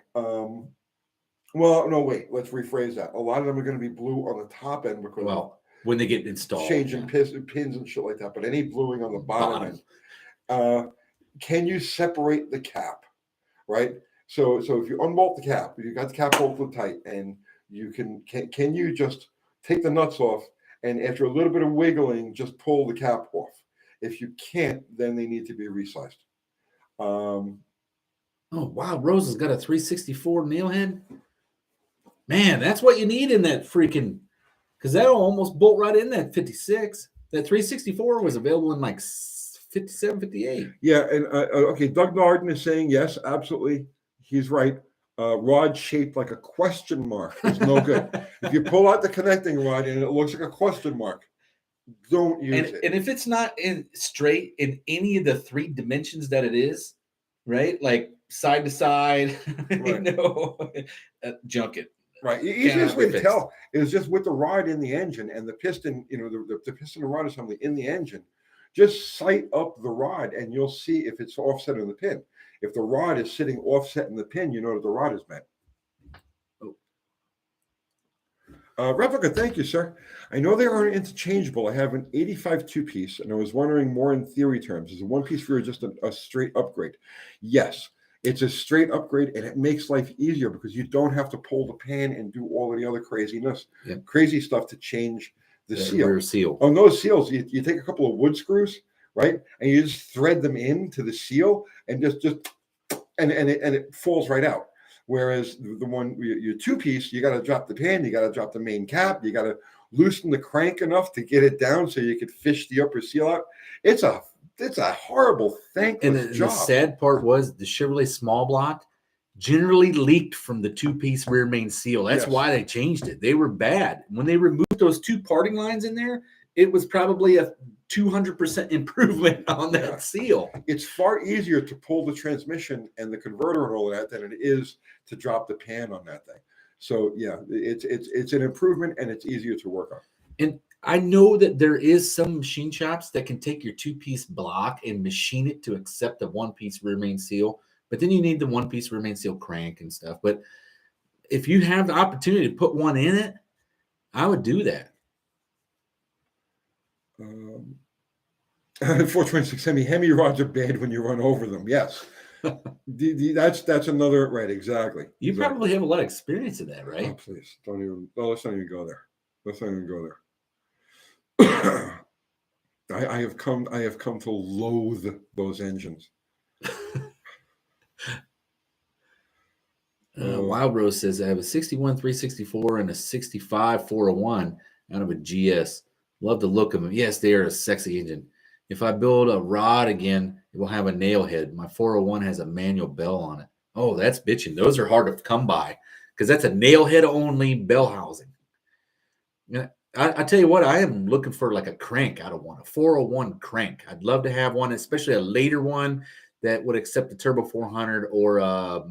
Well, no, wait. Let's rephrase that. A lot of them are going to be blue on the top end because when they get installed, changing pins and shit like that. But any bluing on the bottom end. Can you separate the cap? Right. So if you unbolt the cap, you got the cap bolted tight, and you can you just take the nuts off, and after a little bit of wiggling, just pull the cap off. If you can't, then they need to be resized. Oh wow, Rose has got a 364 nail head. Man, that's what you need in that freaking, because that'll almost bolt right in that 56. That 364 was available in like 57, 58. Yeah, and okay, Doug Narden is saying yes, absolutely. He's right. Rod shaped like a question mark is no good. If you pull out the connecting rod and it looks like a question mark, don't use it. And if it's not in straight in any of the 3 dimensions that it is, right? Like side to side, Right. junk it. Right. The Cannot easiest way be to fixed. tell is just with the rod in the engine and the piston, the piston and rod assembly in the engine. Just sight up the rod and you'll see if it's offset in the pin. If the rod is sitting offset in the pin, you know that the rod is bent. Replica, thank you, sir. I know they are interchangeable. I have an 85 two-piece, and I was wondering more in theory terms. Is a one-piece rear just a straight upgrade? Yes, it's a straight upgrade, and it makes life easier because you don't have to pull the pan and do all of the other craziness, crazy stuff to change the seal. Rear seal. On those seals, you take a couple of wood screws, right, and you just thread them into the seal, and it falls right out. Whereas the one, your two-piece, you got to drop the pan, you got to drop the main cap, you got to loosen the crank enough to get it down so you could fish the upper seal out. It's a horrible, thankless job. The sad part was the Chevrolet small block generally leaked from the two-piece rear main seal. That's why they changed it. They were bad. When they removed those 2 parting lines in there, it was probably a 200% improvement on that seal. It's far easier to pull the transmission and the converter and all of that than it is to drop the pan on that thing. So yeah, it's an improvement and it's easier to work on. And I know that there is some machine shops that can take your 2-piece block and machine it to accept a 1-piece rear main seal, but then you need the 1-piece rear main seal crank and stuff. But if you have the opportunity to put one in it, I would do that. 426 Hemi rods are bad when you run over them. Yes. That's another, right, exactly. You probably have a lot of experience in that, right? Oh, please let's not even go there. Let's not even go there. I have come to loathe those engines. Wild Rose says I have a 61 364 and a 65 401 out of a GS. Love the look of them. Yes, they are a sexy engine. If I build a rod again, it will have a nail head. My 401 has a manual bell on it. Oh, that's bitching. Those are hard to come by because that's a nail head only bell housing. I tell you what, I am looking for like a crank out of one, a 401 crank. I'd love to have one, especially a later one that would accept the Turbo 400 or a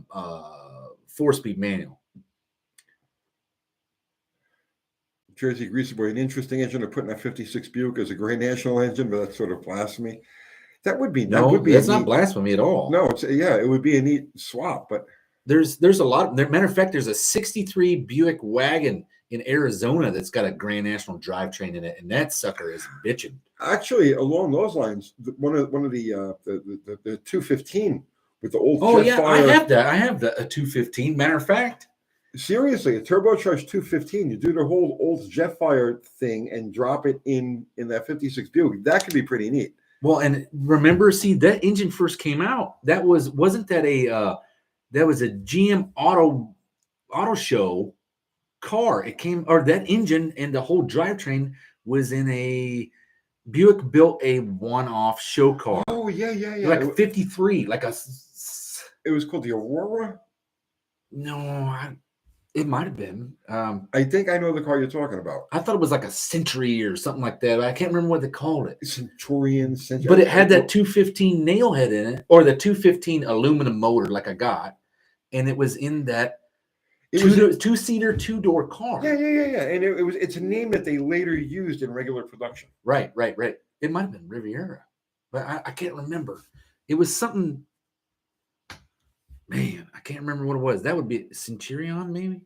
4-speed manual. Jersey Greasy Boy, an interesting engine to put in a 56 Buick as a Grand National engine, but that's sort of blasphemy. That would be that's not blasphemy at all. No, it would be a neat swap, but there's a lot. Matter of fact, there's a 63 Buick wagon in Arizona that's got a Grand National drivetrain in it, and that sucker is bitching. Actually, along those lines, one of the 215 with the old Jetfire. I have the 215. Matter of fact. Seriously, a turbocharged 215, you do the whole old Jetfire thing and drop it in that 56 Buick. That could be pretty neat. Well, and remember, that engine first came out. That wasn't that that was a GM auto show car. It came, or that engine and the whole drivetrain was in a Buick built a one-off show car. Oh yeah. Like a 53, like a. It was called the Aurora. No, it might have been. I think I know the car you're talking about. I thought it was like a Century or something like that. I can't remember what they called it. Centurion. But it had that 215 nail head in it, or the 215 aluminum motor like I got. And it was in that two-seater, two-door car. Yeah. And it's a name that they later used in regular production. Right. It might have been Riviera. But I can't remember. It was something... Man, I can't remember what it was. That would be Centurion, maybe?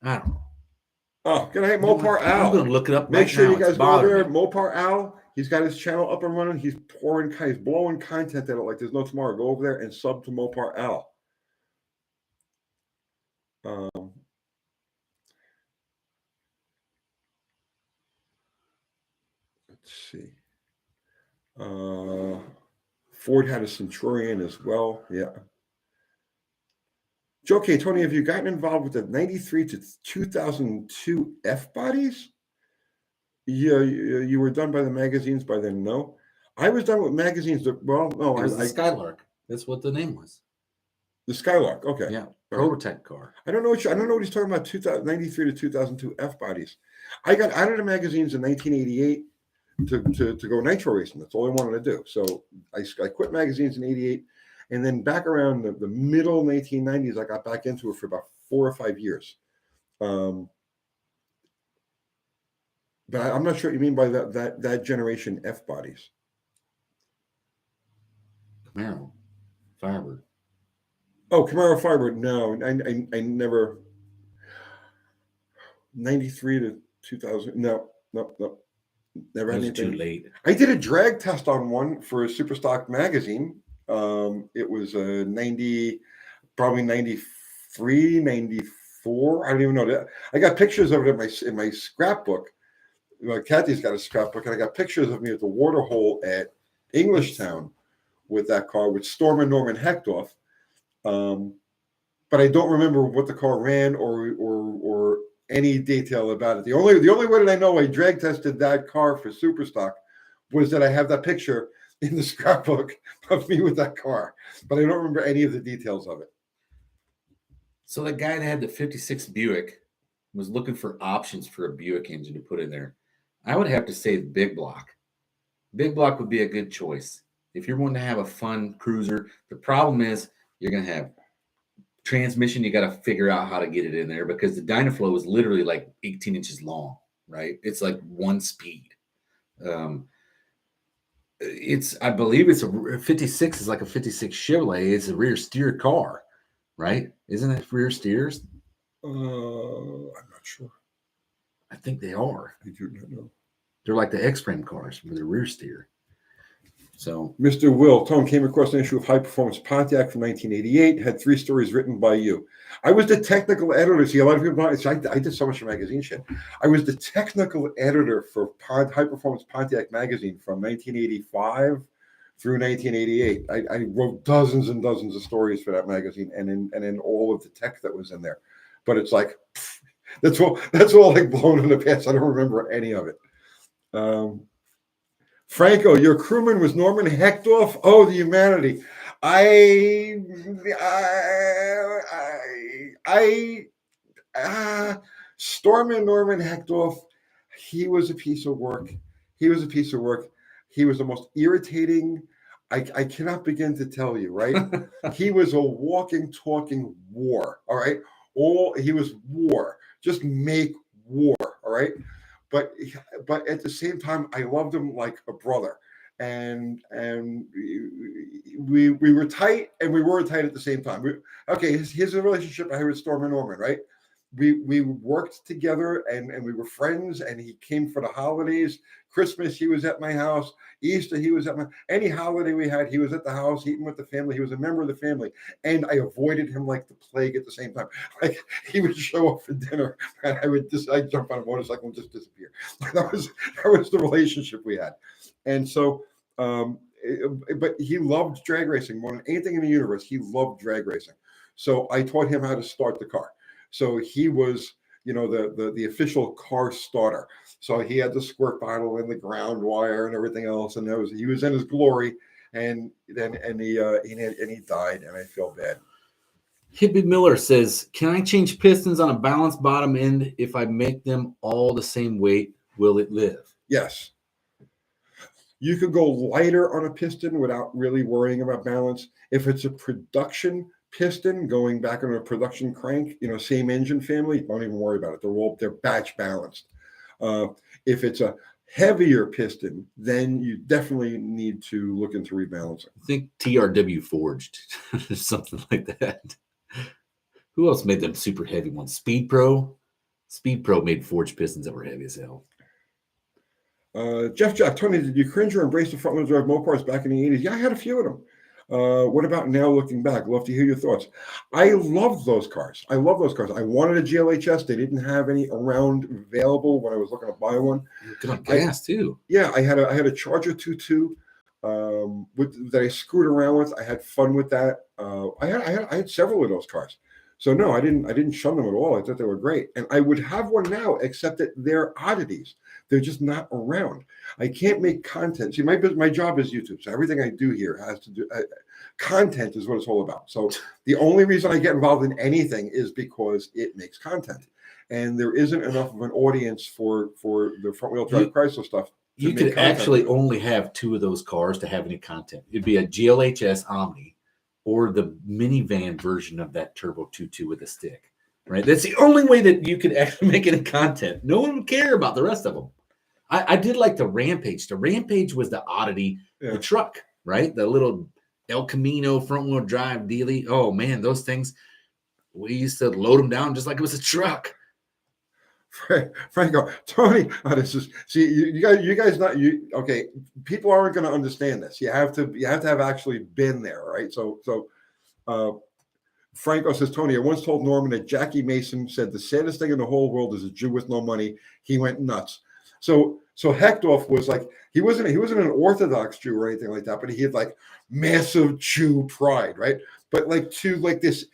I don't know. Oh, good night, Mopar Al. I'm going to look it up. Make sure you guys go there. Mopar Al. He's got his channel up and running. He's blowing content at it like there's no tomorrow. Go over there and sub to Mopar Al. Let's see. Ford had a Centurion as well. Yeah. Joe K. Tony, have you gotten involved with the 93 to 2002 F bodies? Yeah, you were done by the magazines by then. No, I was done with magazines. Well, no, it was the Skylark. That's what the name was. The Skylark. Okay. Yeah. Prototype car. I don't know what he's talking about. 93 to 2002 F bodies. I got out of the magazines in 1988. to go nitro racing. That's all I wanted to do. So I quit magazines in '88, and then back around the middle 1990s, I got back into it for about 4 or 5 years. But I'm not sure what you mean by that generation F bodies. Camaro, Firebird. Oh, Camaro Firebird. No, I never. 93 to 2000. No. Never It had was anything. too late. I did a drag test on one for a Superstock magazine. It was a 90, probably 93, 94. I don't even know that. I got pictures of it in my scrapbook. Kathy's got a scrapbook, and I got pictures of me at the water hole at Englishtown with that car with Storm and Norman Hectorf. But I don't remember what the car ran or any detail about it. The only way that I know I drag tested that car for Superstock was that I have that picture in the scrapbook of me with that car, but I don't remember any of the details of it. So the guy that had the 56 Buick was looking for options for a Buick engine to put in there. I would have to say the big block. Big block would be a good choice. If you're wanting to have a fun cruiser, the problem is you're going to have transmission. You got to figure out how to get it in there because the Dynaflow is literally like 18 inches long, right? It's like one speed. I believe it's a 56 is like a 56 Chevrolet. It's a rear steer car, right? Isn't it rear steers? I'm not sure. I think they are. I do not know. They're like the X-Frame cars with the rear steer. So Mr. Will Tone came across an issue of High Performance Pontiac from 1988. Had 3 stories written by you. I was the technical editor. See, a lot of people don't. I did so much magazine shit. I was the technical editor for High Performance Pontiac magazine from 1985 through 1988. I wrote dozens and dozens of stories for that magazine, and in all of the tech that was in there. But it's like that's all like blown in the past. I don't remember any of it. Franco, your crewman was Norman Hectorf. Oh, the humanity. Stormin Norman Hectorf, he was a piece of work. He was the most irritating. I cannot begin to tell you, right? He was a walking, talking war. All right. He was war. Just make war. All right. But at the same time, I loved him like a brother, and we were tight, and we weren't tight at the same time. Here's a relationship I had with Storm and Norman, right? We worked together, and we were friends, and he came for the holidays. Christmas, he was at my house. Easter, he was at any holiday we had, he was at the house eating with the family. He was a member of the family, and I avoided him like the plague at the same time. Like he would show up for dinner, and I'd jump on a motorcycle and just disappear. That was the relationship we had, and so. But he loved drag racing more than anything in the universe. He loved drag racing, so I taught him how to start the car. So he was, the official car starter. So he had the squirt bottle and the ground wire and everything else, and he was in his glory. And he died, and I feel bad. Hippie Miller says, "Can I change pistons on a balanced bottom end if I make them all the same weight? Will it live?" Yes. You could go lighter on a piston without really worrying about balance. If it's a production piston going back on a production crank, same engine family, don't even worry about it. They're batch balanced. If it's a heavier piston, then you definitely need to look into rebalancing. I think TRW forged something like that. Who else made them super heavy ones? Speed Pro made forged pistons that were heavy as hell. Jeff Jack, Tony, did you cringe or embrace the front-wheel drive Mopars back in the 80s? Yeah, I had a few of them. What about now looking back? Love to hear your thoughts. I love those cars. I wanted a GLHS. They didn't have any around available when I was looking to buy one. Good on gas too. Yeah, I had a Charger 2.2 that I screwed around with. I had fun with that. I had several of those cars. So no, I didn't shun them at all. I thought they were great. And I would have one now, except that they're oddities. They're just not around. I can't make content. See, my job is YouTube. So everything I do here has to do content is what it's all about. So the only reason I get involved in anything is because it makes content. And there isn't enough of an audience for the front wheel drive Chrysler stuff. You could actually only have 2 of those cars to have any content. It'd be a GLHS Omni or the minivan version of that Turbo 2.2 with a stick, right? That's the only way that you could actually make any content. No one would care about the rest of them. I did like the Rampage. The Rampage was the oddity, the truck, right? The little El Camino front wheel drive dealie. Oh man, those things, we used to load them down just like it was a truck. Franco, Tony, this is you guys not you okay. People aren't going to understand this. You have to have actually been there, right? So Franco says, Tony, I once told Norman that Jackie Mason said the saddest thing in the whole world is a Jew with no money. He went nuts. So Hechthoff was like, he wasn't an Orthodox Jew or anything like that, but he had like massive Jew pride, right? But like to like this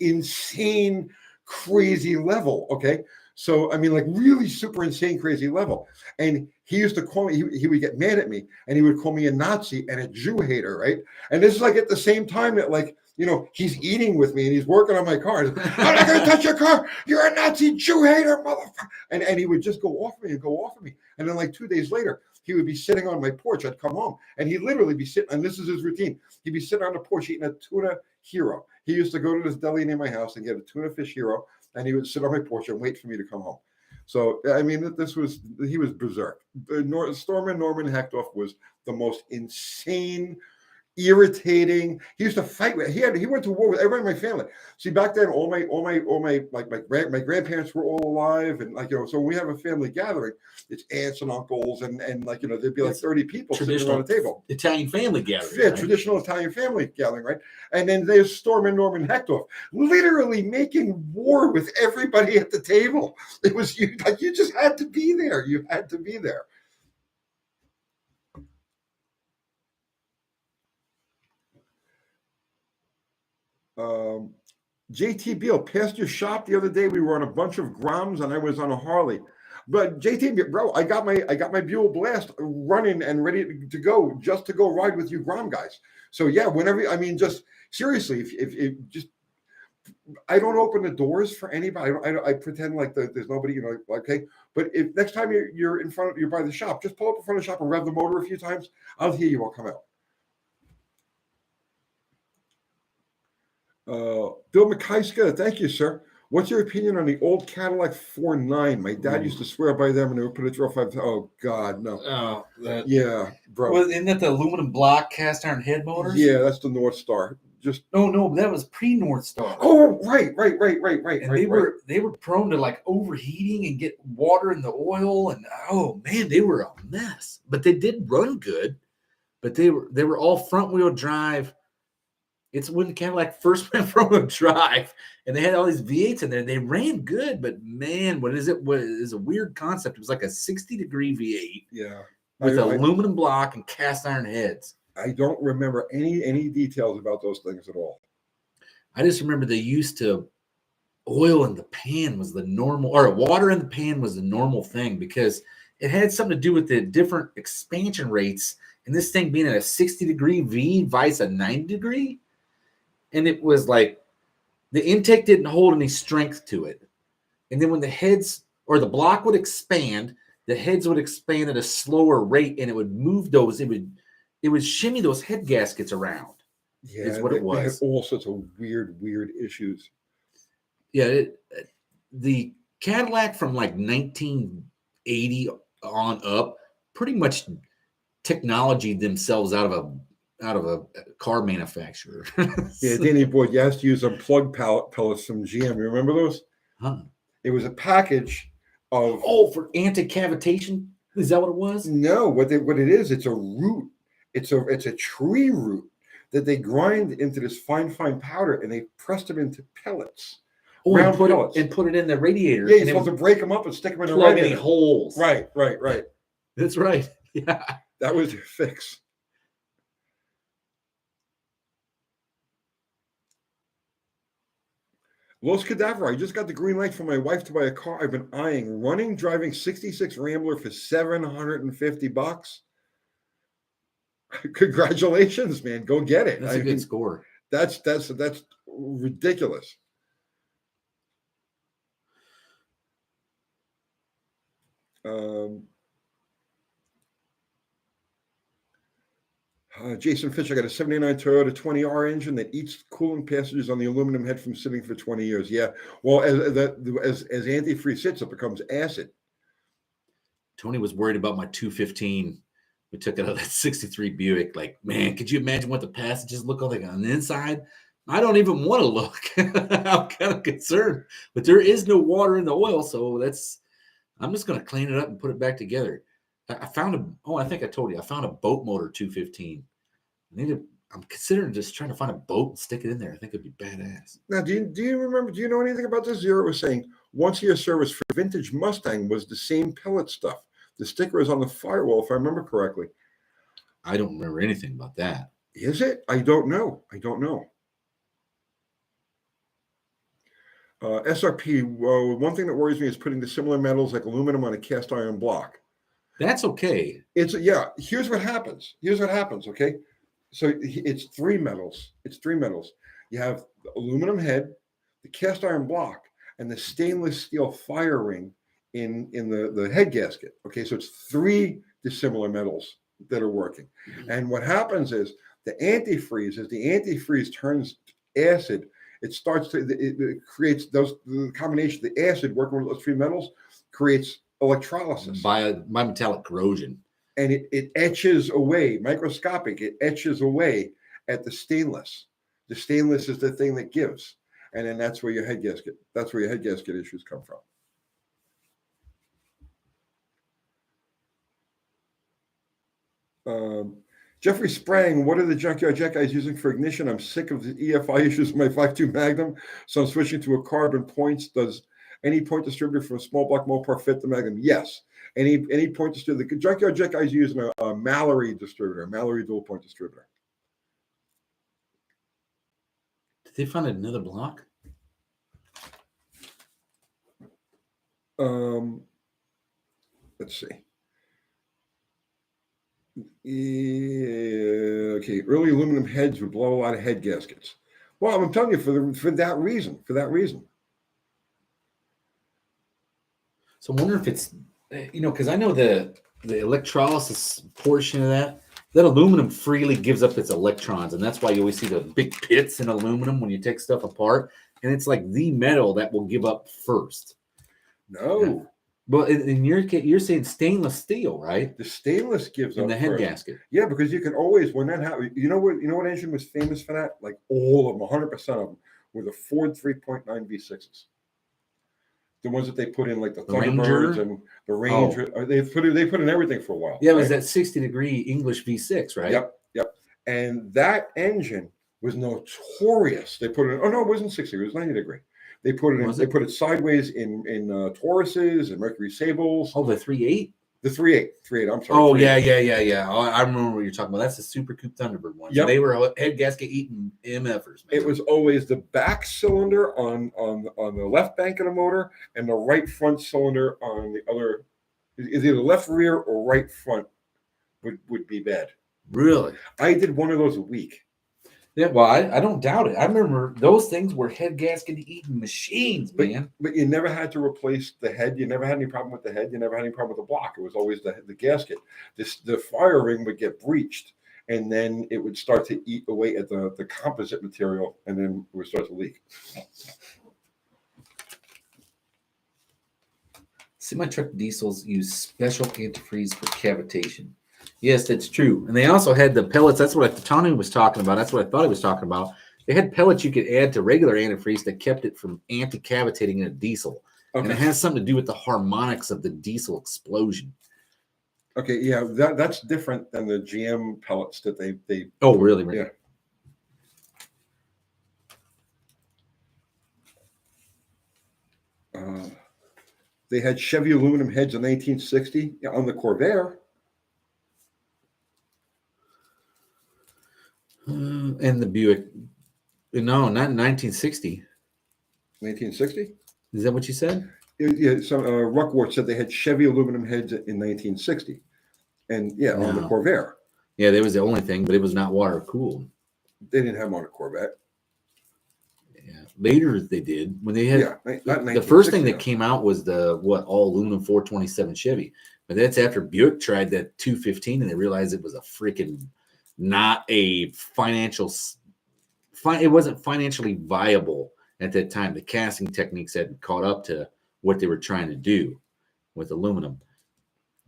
insane, crazy level, okay? So I mean, like really super insane, crazy level. And he used to call me. He would get mad at me, and he would call me a Nazi and a Jew hater, right? And this is like at the same time that like, you know, he's eating with me and he's working on my car. I'm not going to touch your car. You're a Nazi Jew hater, motherfucker. And he would just go off me and go off of me. And then like 2 days later, he would be sitting on my porch. I'd come home and he'd literally be sitting, and this is his routine. He'd be sitting on the porch eating a tuna hero. He used to go to this deli near my house and get a tuna fish hero. And he would sit on my porch and wait for me to come home. So, I mean, he was berserk. Stormin Norman Hechthoff was the most insane, irritating. He used to fight with. He went to war with everybody in my family. See, back then, all my like my grandparents were all alive, and like, you know, so when we have a family gathering, it's aunts and uncles, and like, you know, there'd be like 30 people sitting around the table. Italian family gathering. Yeah, right? Traditional Italian family gathering, right? And then there's Stormin Norman Hechthoff, literally making war with everybody at the table. It was you just had to be there. You had to be there. JT Beal, past your shop the other day. We were on a bunch of Groms and I was on a Harley. But JT, bro, I got my Buell Blast running and ready to go, just to go ride with you Grom guys. So yeah, whenever, I mean, just seriously, if just, I don't open the doors for anybody. I pretend like there's nobody, you know, okay. But if next time you're by the shop, just pull up in front of the shop and rev the motor a few times. I'll hear you all come out. Bill McKeiska, thank you, sir. What's your opinion on the old Cadillac 4.9? My dad used to swear by them, and they would put a 305. Oh God, no. Oh, yeah, bro. Well, isn't that the aluminum block cast iron head motors? Yeah, that's the North Star. Just no, that was pre-North Star. Oh, right. And they were prone to like overheating and get water in the oil, and oh man, they were a mess. But they did run good. But they were all front wheel drive. It's when Cadillac first went front wheel drive, and they had all these V8s in there. They ran good, but man, what is a weird concept. It was like a 60-degree V8, yeah, with aluminum block and cast iron heads. I don't remember any details about those things at all. I just remember they used to oil in the pan was the normal, or water in the pan was the normal thing, because it had something to do with the different expansion rates, and this thing being at a 60-degree V vice a 90-degree. And it was like the intake didn't hold any strength to it. And then when the heads or the block would expand, the heads would expand at a slower rate, and it would move those. It would shimmy those head gaskets around. Yeah, is what it was. They had all sorts of weird issues. Yeah, the Cadillac from like 1980 on up pretty much technology themselves out of a car manufacturer. Yeah, Danny Boyd, you have to use some plug pellets from GM. You remember those? Huh. It was a package of for anti-cavitation. Is that what it was? No, what it is, it's a root. It's a tree root that they grind into this fine powder, and they press them into pellets. Oh, and put it in the radiator. Yeah, you're supposed to break them up and stick them in the plug radiator. Any holes. Right. That's right. Yeah. That was their fix. Los Cadaver, I just got the green light from my wife to buy a car I've been eyeing. Driving 66 Rambler for $750. Congratulations, man. Go get it. That's a good score. That's ridiculous. Jason Fish, I got a 79 Toyota 20R engine that eats coolant passages on the aluminum head from sitting for 20 years. Yeah. Well, as antifreeze sits, it becomes acid. Tony was worried about my 215. We took it out of that 63 Buick. Like, man, could you imagine what the passages look like on the inside? I don't even want to look. I'm kind of concerned. But there is no water in the oil, so I'm just going to clean it up and put it back together. I found I think I told you, I found a boat motor 215. I'm considering just trying to find a boat and stick it in there. I think it'd be badass. Now, do you know anything about this? Zero was saying once a year service for vintage Mustang was the same pellet stuff. The sticker is on the firewall, if I remember correctly. I don't remember anything about that. Is it? I don't know. SRP, one thing that worries me is putting the similar metals like aluminum on a cast iron block. That's okay. Here's what happens. Okay. So it's three metals. You have the aluminum head, the cast iron block, and the stainless steel fire ring in the head gasket. Okay. So it's three dissimilar metals that are working. Mm-hmm. And what happens is the antifreeze turns acid. It creates the combination of the acid working with those three metals creates electrolysis. Bimetallic corrosion. And it etches away, microscopic, it etches away at the stainless. The stainless is the thing that gives. And then that's where your head gasket issues come from. Jeffrey Sprang, what are the junkyard jet guys using for ignition? I'm sick of the EFI issues with my 5.2 Magnum, so I'm switching to a carbon points. Does any point distributor from a small block Mopar fit the Magnum? Yes. Any point distributor. The junkyard jet guys using a Mallory distributor, Mallory dual point distributor. Did they find another block? Let's see. Yeah, okay, early aluminum heads would blow a lot of head gaskets. Well, I'm telling you, for that reason. So I wonder if it's, because I know the electrolysis portion of that aluminum freely gives up its electrons, and that's why you always see the big pits in aluminum when you take stuff apart, and it's like the metal that will give up first. No. Yeah. But in your case, you're saying stainless steel, right? The stainless gives up in the head first. gasket. Yeah, because you can always, when that happens, you know what engine was famous for that? Like all of them, 100% of them, were the Ford 3.9 V6s. The ones that they put in, like the Thunderbirds and the Ranger. Oh. They put in everything for a while. Yeah, it was that 60-degree English V6, right? Yep. And that engine was notorious. They put it in, oh no, it wasn't 60, it was 90 degree. They put it in. They put it sideways in Tauruses and Mercury Sables. Oh, the 3.8. The 3.8. I'm sorry. Oh 3.8. Yeah. Oh, I remember what you're talking about. That's the Super Coupe Thunderbird one. Yep. So they were head gasket eating MFers. Man. It was always the back cylinder on the left bank of the motor and the right front cylinder on the other. Is either left rear or right front would be bad. Really? I did one of those a week. Yeah, well, I don't doubt it. I remember those things were head gasket eating machines, man. But you never had to replace the head. You never had any problem with the head. You never had any problem with the block. It was always the gasket. The fire ring would get breached, and then it would start to eat away at the composite material, and then it would start to leak. Semi-truck diesels use special antifreeze for cavitation. Yes, that's true. And they also had the pellets. That's what Tony was talking about. That's what I thought he was talking about. They had pellets you could add to regular antifreeze that kept it from anti-cavitating in a diesel. Okay. And it has something to do with the harmonics of the diesel explosion. Okay, yeah, that's different than the GM pellets that they. Oh, really? Right? Yeah. They had Chevy aluminum heads in 1960 on the Corvair. And the Buick. No, not in 1960. 1960? Is that what you said? Yeah. So Ruckwart said they had Chevy aluminum heads in 1960, and on the Corvair. Yeah, that was the only thing, but it was not water cooled. They didn't have them on a Corvette. Yeah, later they did when they had the first thing that came out was the all aluminum 427 Chevy, but that's after Buick tried that 215 and they realized it was a freaking not a it wasn't financially viable at that time. The casting techniques hadn't caught up to what they were trying to do with aluminum.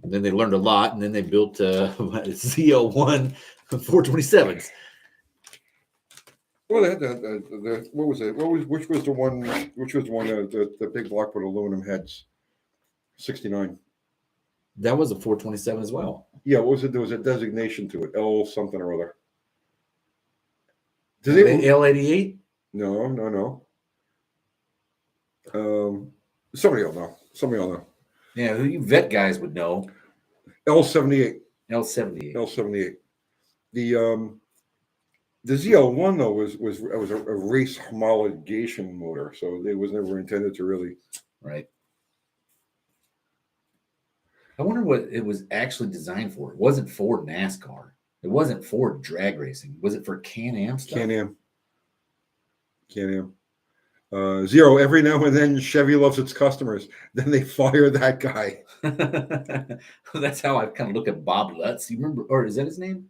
And then they learned a lot, and then they built ZL1 427s. Well, they had what was it? Which was the one? Which was the one? The big block with aluminum heads. 69. That was a 427 as well. Yeah, what was it? There was a designation to it. L something or other. Did they L88? No. Somebody will know. Somebody will know. Yeah, who you vet guys would know. L78. L78. The ZL1 though was a race homologation motor, so it was never intended to really. Right. I wonder what it was actually designed for. It wasn't for NASCAR. It wasn't for drag racing. Was it for Can-Am stuff? Can-Am. Zero. Every now and then, Chevy loves its customers. Then they fire that guy. That's how I kind of look at Bob Lutz. You remember, or is that his name?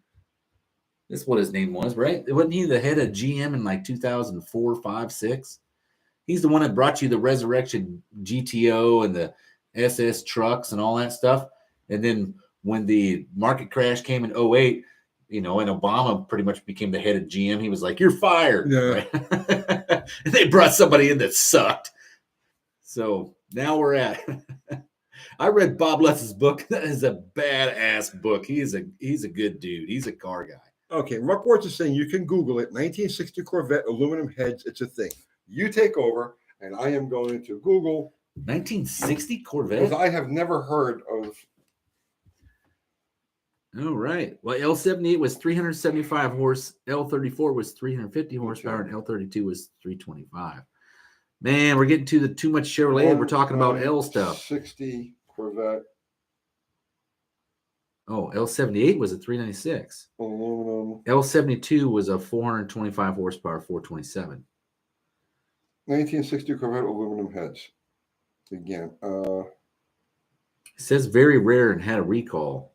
That's what his name was, right? Wasn't he the head of GM in like 2004, 5, 6? He's the one that brought you the Resurrection GTO and the SS trucks and all that stuff. And then when the market crash came in 08, and Obama pretty much became the head of GM, he was like, "You're fired." Yeah. Right? And they brought somebody in that sucked. So now we're at. I read Bob Lutz's book. That is a badass book. He's a good dude. He's a car guy. Okay, Ruckworth is saying you can Google it. 1960 Corvette aluminum heads. It's a thing. You take over, and I am going to Google 1960 Corvette. Because I have never heard of. All right. Well, L78 was 375 horse. L34 was 350 horsepower, and L32 was 325. Man, we're getting to the too much Chevrolet. We're talking about L stuff. 60 Corvette. Oh, L78 was a 396. Aluminum. L72 was a 425 horsepower, 427. 1960 Corvette aluminum heads. Again. It says very rare and had a recall.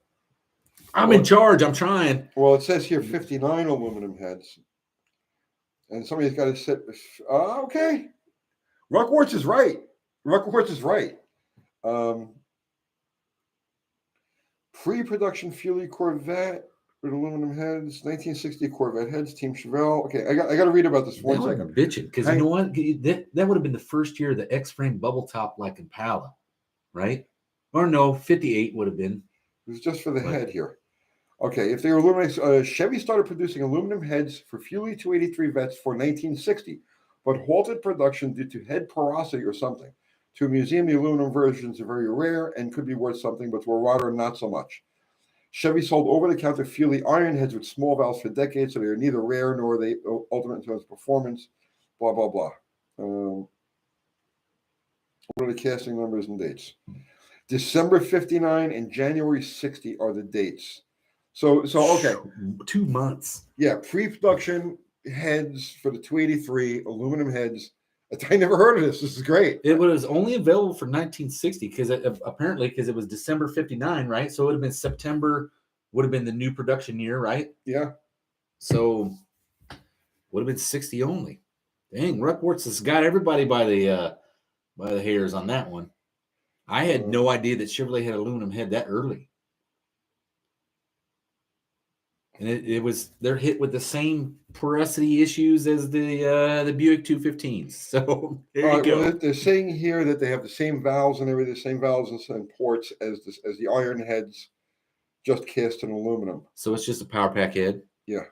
I'm in charge. I'm trying. Well, it says here 59 aluminum heads. And somebody's got to sit. Okay. Ruckworth is right. Pre-production Fuelie Corvette with aluminum heads, 1960 Corvette heads, Team Chevelle. Okay, I got to read about this one second. Bitching, because you know what? That would have been the first year of the X-frame bubble top like Impala, right? Or no, 58 would have been. It was just for the head here. Okay, if they were aluminum, Chevy started producing aluminum heads for Fuelie 283 Vets for 1960, but halted production due to head porosity or something. To a museum, the aluminum versions are very rare and could be worth something, but to a rodder, not so much. Chevy sold over-the-counter Fuelie iron heads with small valves for decades, so they are neither rare nor are they ultimate in terms of performance, blah, blah, blah. What are the casting numbers and dates? December 59 and January 60 are the dates. So okay. 2 months. Yeah, pre-production heads for the 283, aluminum heads. I never heard of this. This is great. It was only available for 1960 because it was December 59, right? So it would have been September, would have been the new production year, right? Yeah. So would have been 60 only. Dang, Ruckworth has got everybody by the hairs on that one. I had no idea that Chevrolet had aluminum head that early. And they're hit with the same porosity issues as the Buick 215s. So there you go. Well, they're saying here that they have the same valves and everything, the same valves and ports as the iron heads, just cast in aluminum. So it's just a power pack head. Yeah.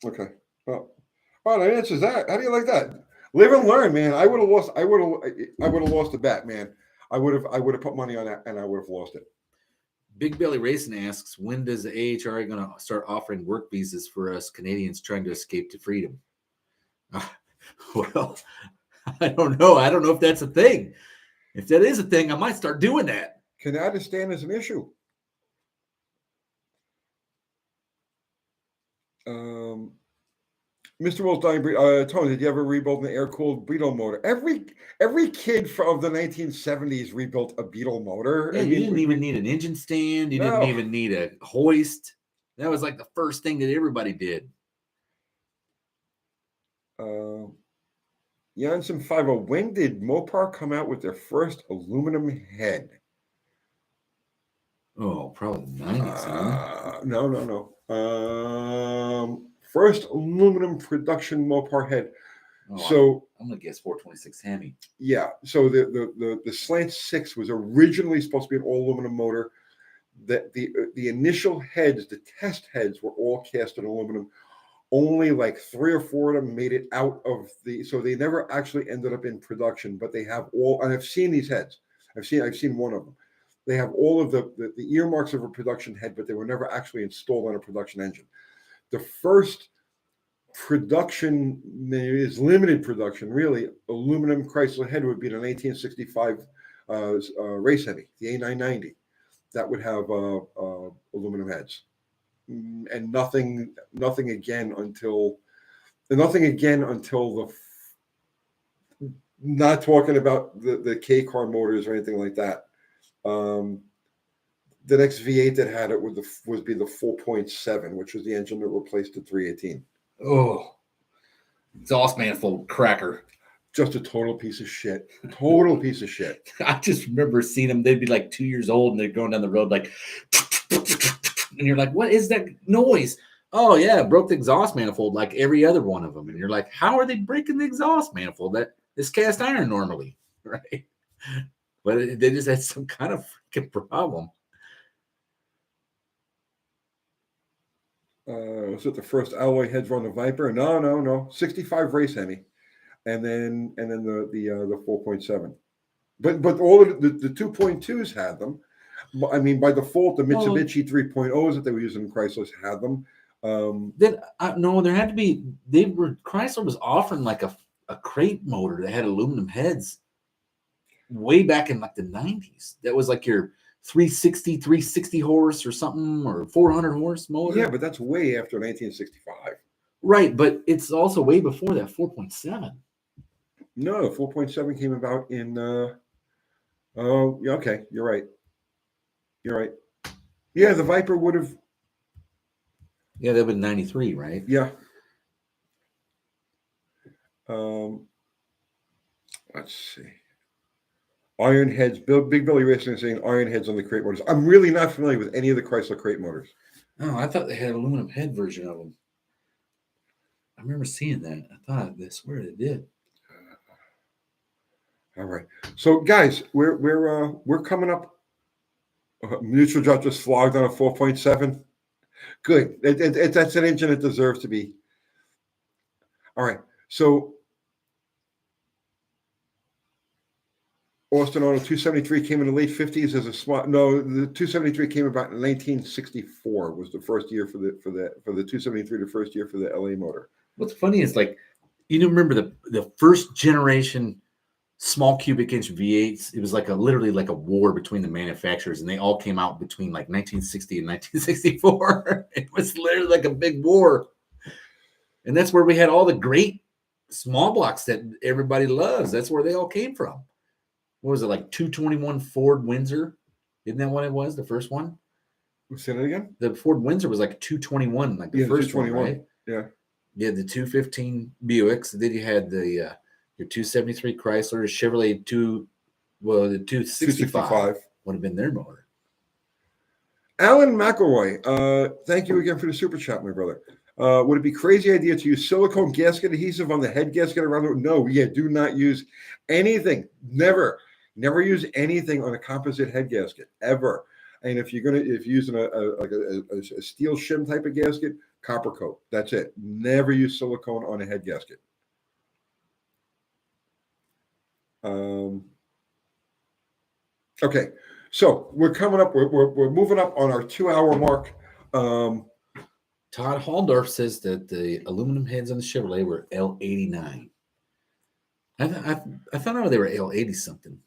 Okay. Well, that answers that. How do you like that? Live and learn, man. I would have lost the bet, man. I would have put money on that, and I would have lost it. Big Belly Racing asks, when does the AHRA going to start offering work visas for us Canadians trying to escape to freedom? Well, I don't know. I don't know if that's a thing. If that is a thing, I might start doing that. Canadistan is an issue. Mr. Will's dying. Tony, did you ever rebuild an air-cooled Beetle motor? Every kid of the 1970s rebuilt a Beetle motor. Yeah, you didn't even need an engine stand. You didn't even need a hoist. That was like the first thing that everybody did. Janssen 50. When did Mopar come out with their first aluminum head? Oh, probably the 90s, huh? No. First aluminum production Mopar head. Oh, So I'm gonna guess 426 Hemi. yeah. So the Slant 6 was originally supposed to be an all aluminum motor. That the initial heads, the test heads, were all cast in aluminum. Only like 3 or 4 of them made it out of so they never actually ended up in production. But they have all, and I've seen these heads. I've seen one of them. They have all of the earmarks of a production head, but they were never actually installed on a production engine. The first production is limited production, really. Aluminum Chrysler head would be the 1965 race heavy, the A990. That would have aluminum heads, and nothing again until the. Not talking about the K car motors or anything like that. The next V8 that had it would be the 4.7, which was the engine that replaced the 318. Oh, exhaust manifold cracker. Just a total piece of shit. Total piece of shit. I just remember seeing them. They'd be like 2 years old and they're going down the road like, and you're like, what is that noise? Oh yeah, broke the exhaust manifold like every other one of them. And you're like, how are they breaking the exhaust manifold? That is cast iron normally, right? But they just had some kind of freaking problem. Was it the first alloy heads on the Viper? No. 65 race Hemi, and then the 4.7. But all of the 2.2s had them. I mean, by default, the Mitsubishi 3.0s that they were using in Chrysler had them. No, there had to be. Chrysler was offering like a crate motor that had aluminum heads way back in like the 90s. That was like your 360 horse or something, or 400 horse motor. Yeah, but that's way after 1965. Right, but it's also way before that 4.7. No, 4.7 came about in. Oh, yeah, okay, you're right. Yeah, the Viper would have. Yeah, that would 93, right? Yeah. Let's see. Iron heads. Big Billy Racing is saying iron heads on the crate motors. I'm really not familiar with any of the Chrysler crate motors. Oh, I thought they had an aluminum head version of them. I remember seeing that. I swear they did. All right. So, guys, we're coming up. Mutual drop just flogged on a 4.7. Good. That's an engine it deserves to be. All right. So, Austin Auto 273 came in the late 50s as a small. No, the 273 came about in 1964. Was the first year for the 273. The first year for the LA motor. What's funny is like, you remember the first generation small cubic inch V8s. It was like literally like a war between the manufacturers, and they all came out between like 1960 and 1964. It was literally like a big war, and that's where we had all the great small blocks that everybody loves. That's where they all came from. What was it, like 221 Ford Windsor? Isn't that what it was? The first one? Say that again? The Ford Windsor was like 221, like the first one, right? Yeah. You had the 215 Buicks. Then you had the your 273 Chrysler, Chevrolet the 265 would have been their motor. Alan McElroy, thank you again for the super chat, my brother. Would it be a crazy idea to use silicone gasket adhesive on the head gasket around the? No, do not use anything. Never use anything on a composite head gasket ever. And if you're using a steel shim type of gasket, copper coat. That's it. Never use silicone on a head gasket. Okay, so we're coming up. We're moving up on our 2-hour mark. Todd Halldorf says that the aluminum heads on the Chevrolet were L89. I thought they were L80 something.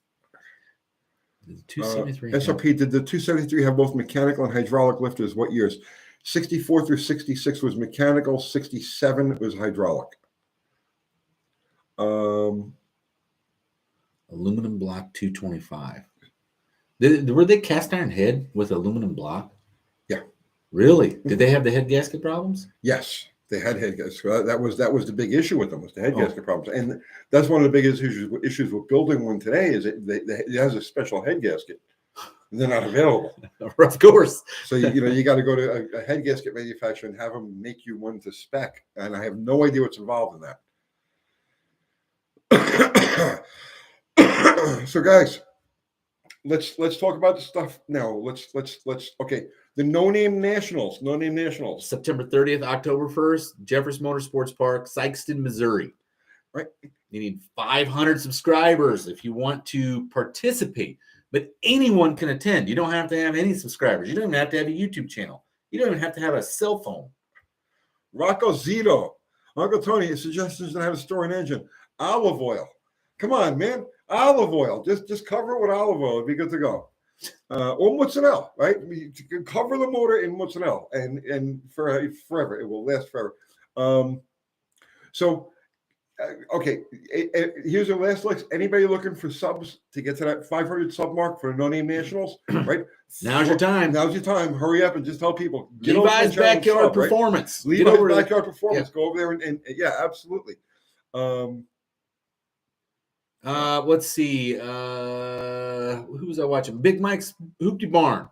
The 273. SRP, did the 273 have both mechanical and hydraulic lifters? What years? 64 through 66 was mechanical. 67 was hydraulic. Aluminum block 225. Were they cast iron head with aluminum block? Yeah. Really? Did they have the head gasket problems? Yes, they had head gaskets. That was the big issue with them, was the head Oh. gasket problems, and that's one of the biggest issues with building one today is it has a special head gasket. They're not available. Of course. So you got to go to a head gasket manufacturer and have them make you one to spec, and I have no idea what's involved in that. So guys, let's talk about the stuff now. Let's okay. The No Name Nationals. September 30th, October 1st, Jeffers Motorsports Park, Sikeston, Missouri. Right. You need 500 subscribers if you want to participate, but anyone can attend. You don't have to have any subscribers. You don't even have to have a YouTube channel. You don't even have to have a cell phone. Rocco Zito. Uncle Tony, his suggestions to have a store and engine. Olive oil. Come on, man. Olive oil. Just cover it with olive oil. It'd be good to go. Or mozzarella, right? You can cover the motor in mozzarella and forever. It will last forever. Okay. Here's the last licks. Anybody looking for subs to get to that 500 sub mark for the No Name Nationals, right? Now's your time. Now's your time. Hurry up and just tell people. Levi's Backyard Performance. Right? Levi's Backyard Performance. Yeah. Go over there and yeah, absolutely. Let's see. Who was I watching? Big Mike's Hoopty Barn.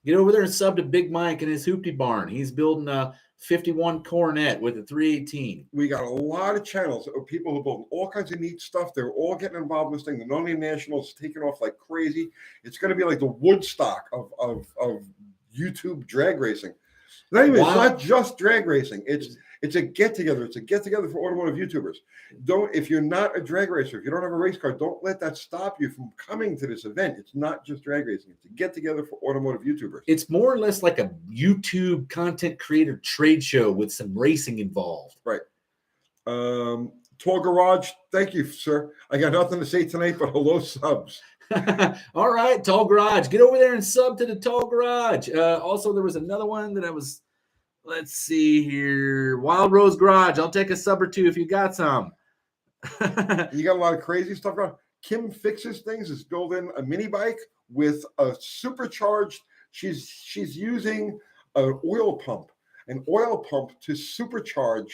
Get over there and sub to Big Mike and his Hoopty Barn. He's building a 51 Coronet with a 318. We got a lot of channels of people who build all kinds of neat stuff. They're all getting involved in this thing. The No Name Nationals taking off like crazy. It's going to be like the Woodstock of YouTube drag racing. It's not just drag racing. It's a get together. It's a get together for automotive YouTubers. If you're not a drag racer, if you don't have a race car, don't let that stop you from coming to this event. It's not just drag racing. It's a get together for automotive YouTubers. It's more or less like a YouTube content creator trade show with some racing involved. Right. Tall Garage. Thank you, sir. I got nothing to say tonight, but hello, subs. All right, Tall Garage. Get over there and sub to the Tall Garage. Also, there was another one that I was. Let's see here. Wild Rose Garage. I'll take a sub or two if you got some. You got a lot of crazy stuff going on. Kim Fixes Things is building a mini bike with a supercharged. She's using an oil pump to supercharge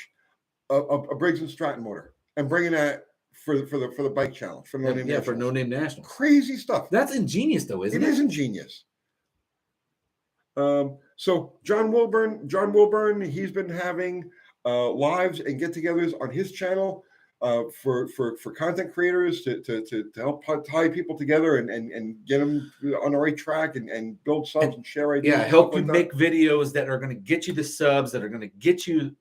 a Briggs and Stratton motor and bringing that for the bike challenge for No Name Nationals. For No Name Nationals. Crazy stuff. That's ingenious, though, isn't it? It is ingenious. So John Wilburn, he's been having lives and get-togethers on his channel for content creators to help tie people together and get them on the right track and build subs and share ideas. Yeah, help you make videos that are going to get you the subs, that are going to get you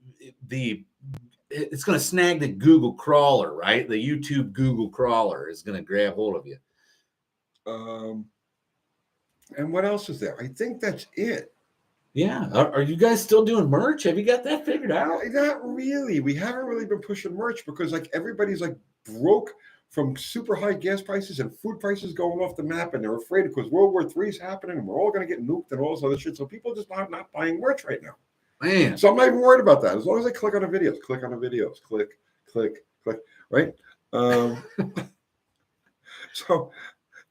it's going to snag the Google crawler, right? The YouTube Google crawler is going to grab hold of you. And what else is there? I think that's it. Yeah. Are you guys still doing merch? Have you got that figured out? Not really. We haven't really been pushing merch because like everybody's like broke from super high gas prices and food prices going off the map, and they're afraid because World War III is happening and we're all going to get nuked and all this other shit. So people just not buying merch right now. Man. So I'm not even worried about that. As long as I click on the videos, click, right? So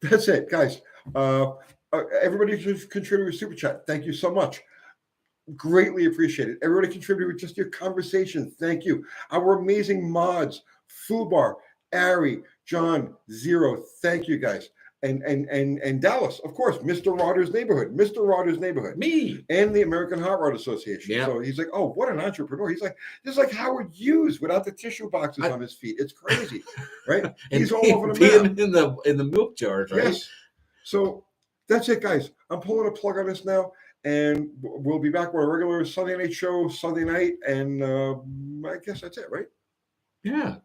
that's it, guys. Everybody who's contributed with Super Chat, thank you so much. Greatly appreciated. Everybody contributed with just your conversation. Thank you. Our amazing mods, Fubar, Ari, John, Zero. Thank you, guys. And Dallas, of course, Mr. Rodder's Neighborhood. Me. And the American Hot Rod Association. Yeah. So he's like, oh, what an entrepreneur. He's like, this is like Howard Hughes without the tissue boxes on his feet. It's crazy, right? He's all over the map. in the milk jars, right? Yes. So that's it, guys. I'm pulling a plug on this now, and we'll be back with a regular Sunday night show Sunday night, and I guess that's it, right? Yeah,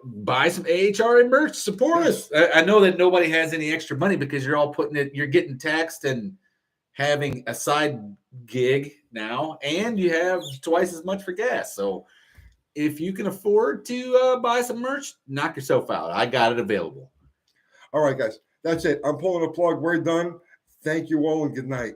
buy some AHRA merch, support us. I know that nobody has any extra money because you're all you're getting taxed and having a side gig now, and you have twice as much for gas. So if you can afford to buy some merch, knock yourself out. I got it available. All right, guys, that's it. I'm pulling a plug. We're done. Thank you all, and good night.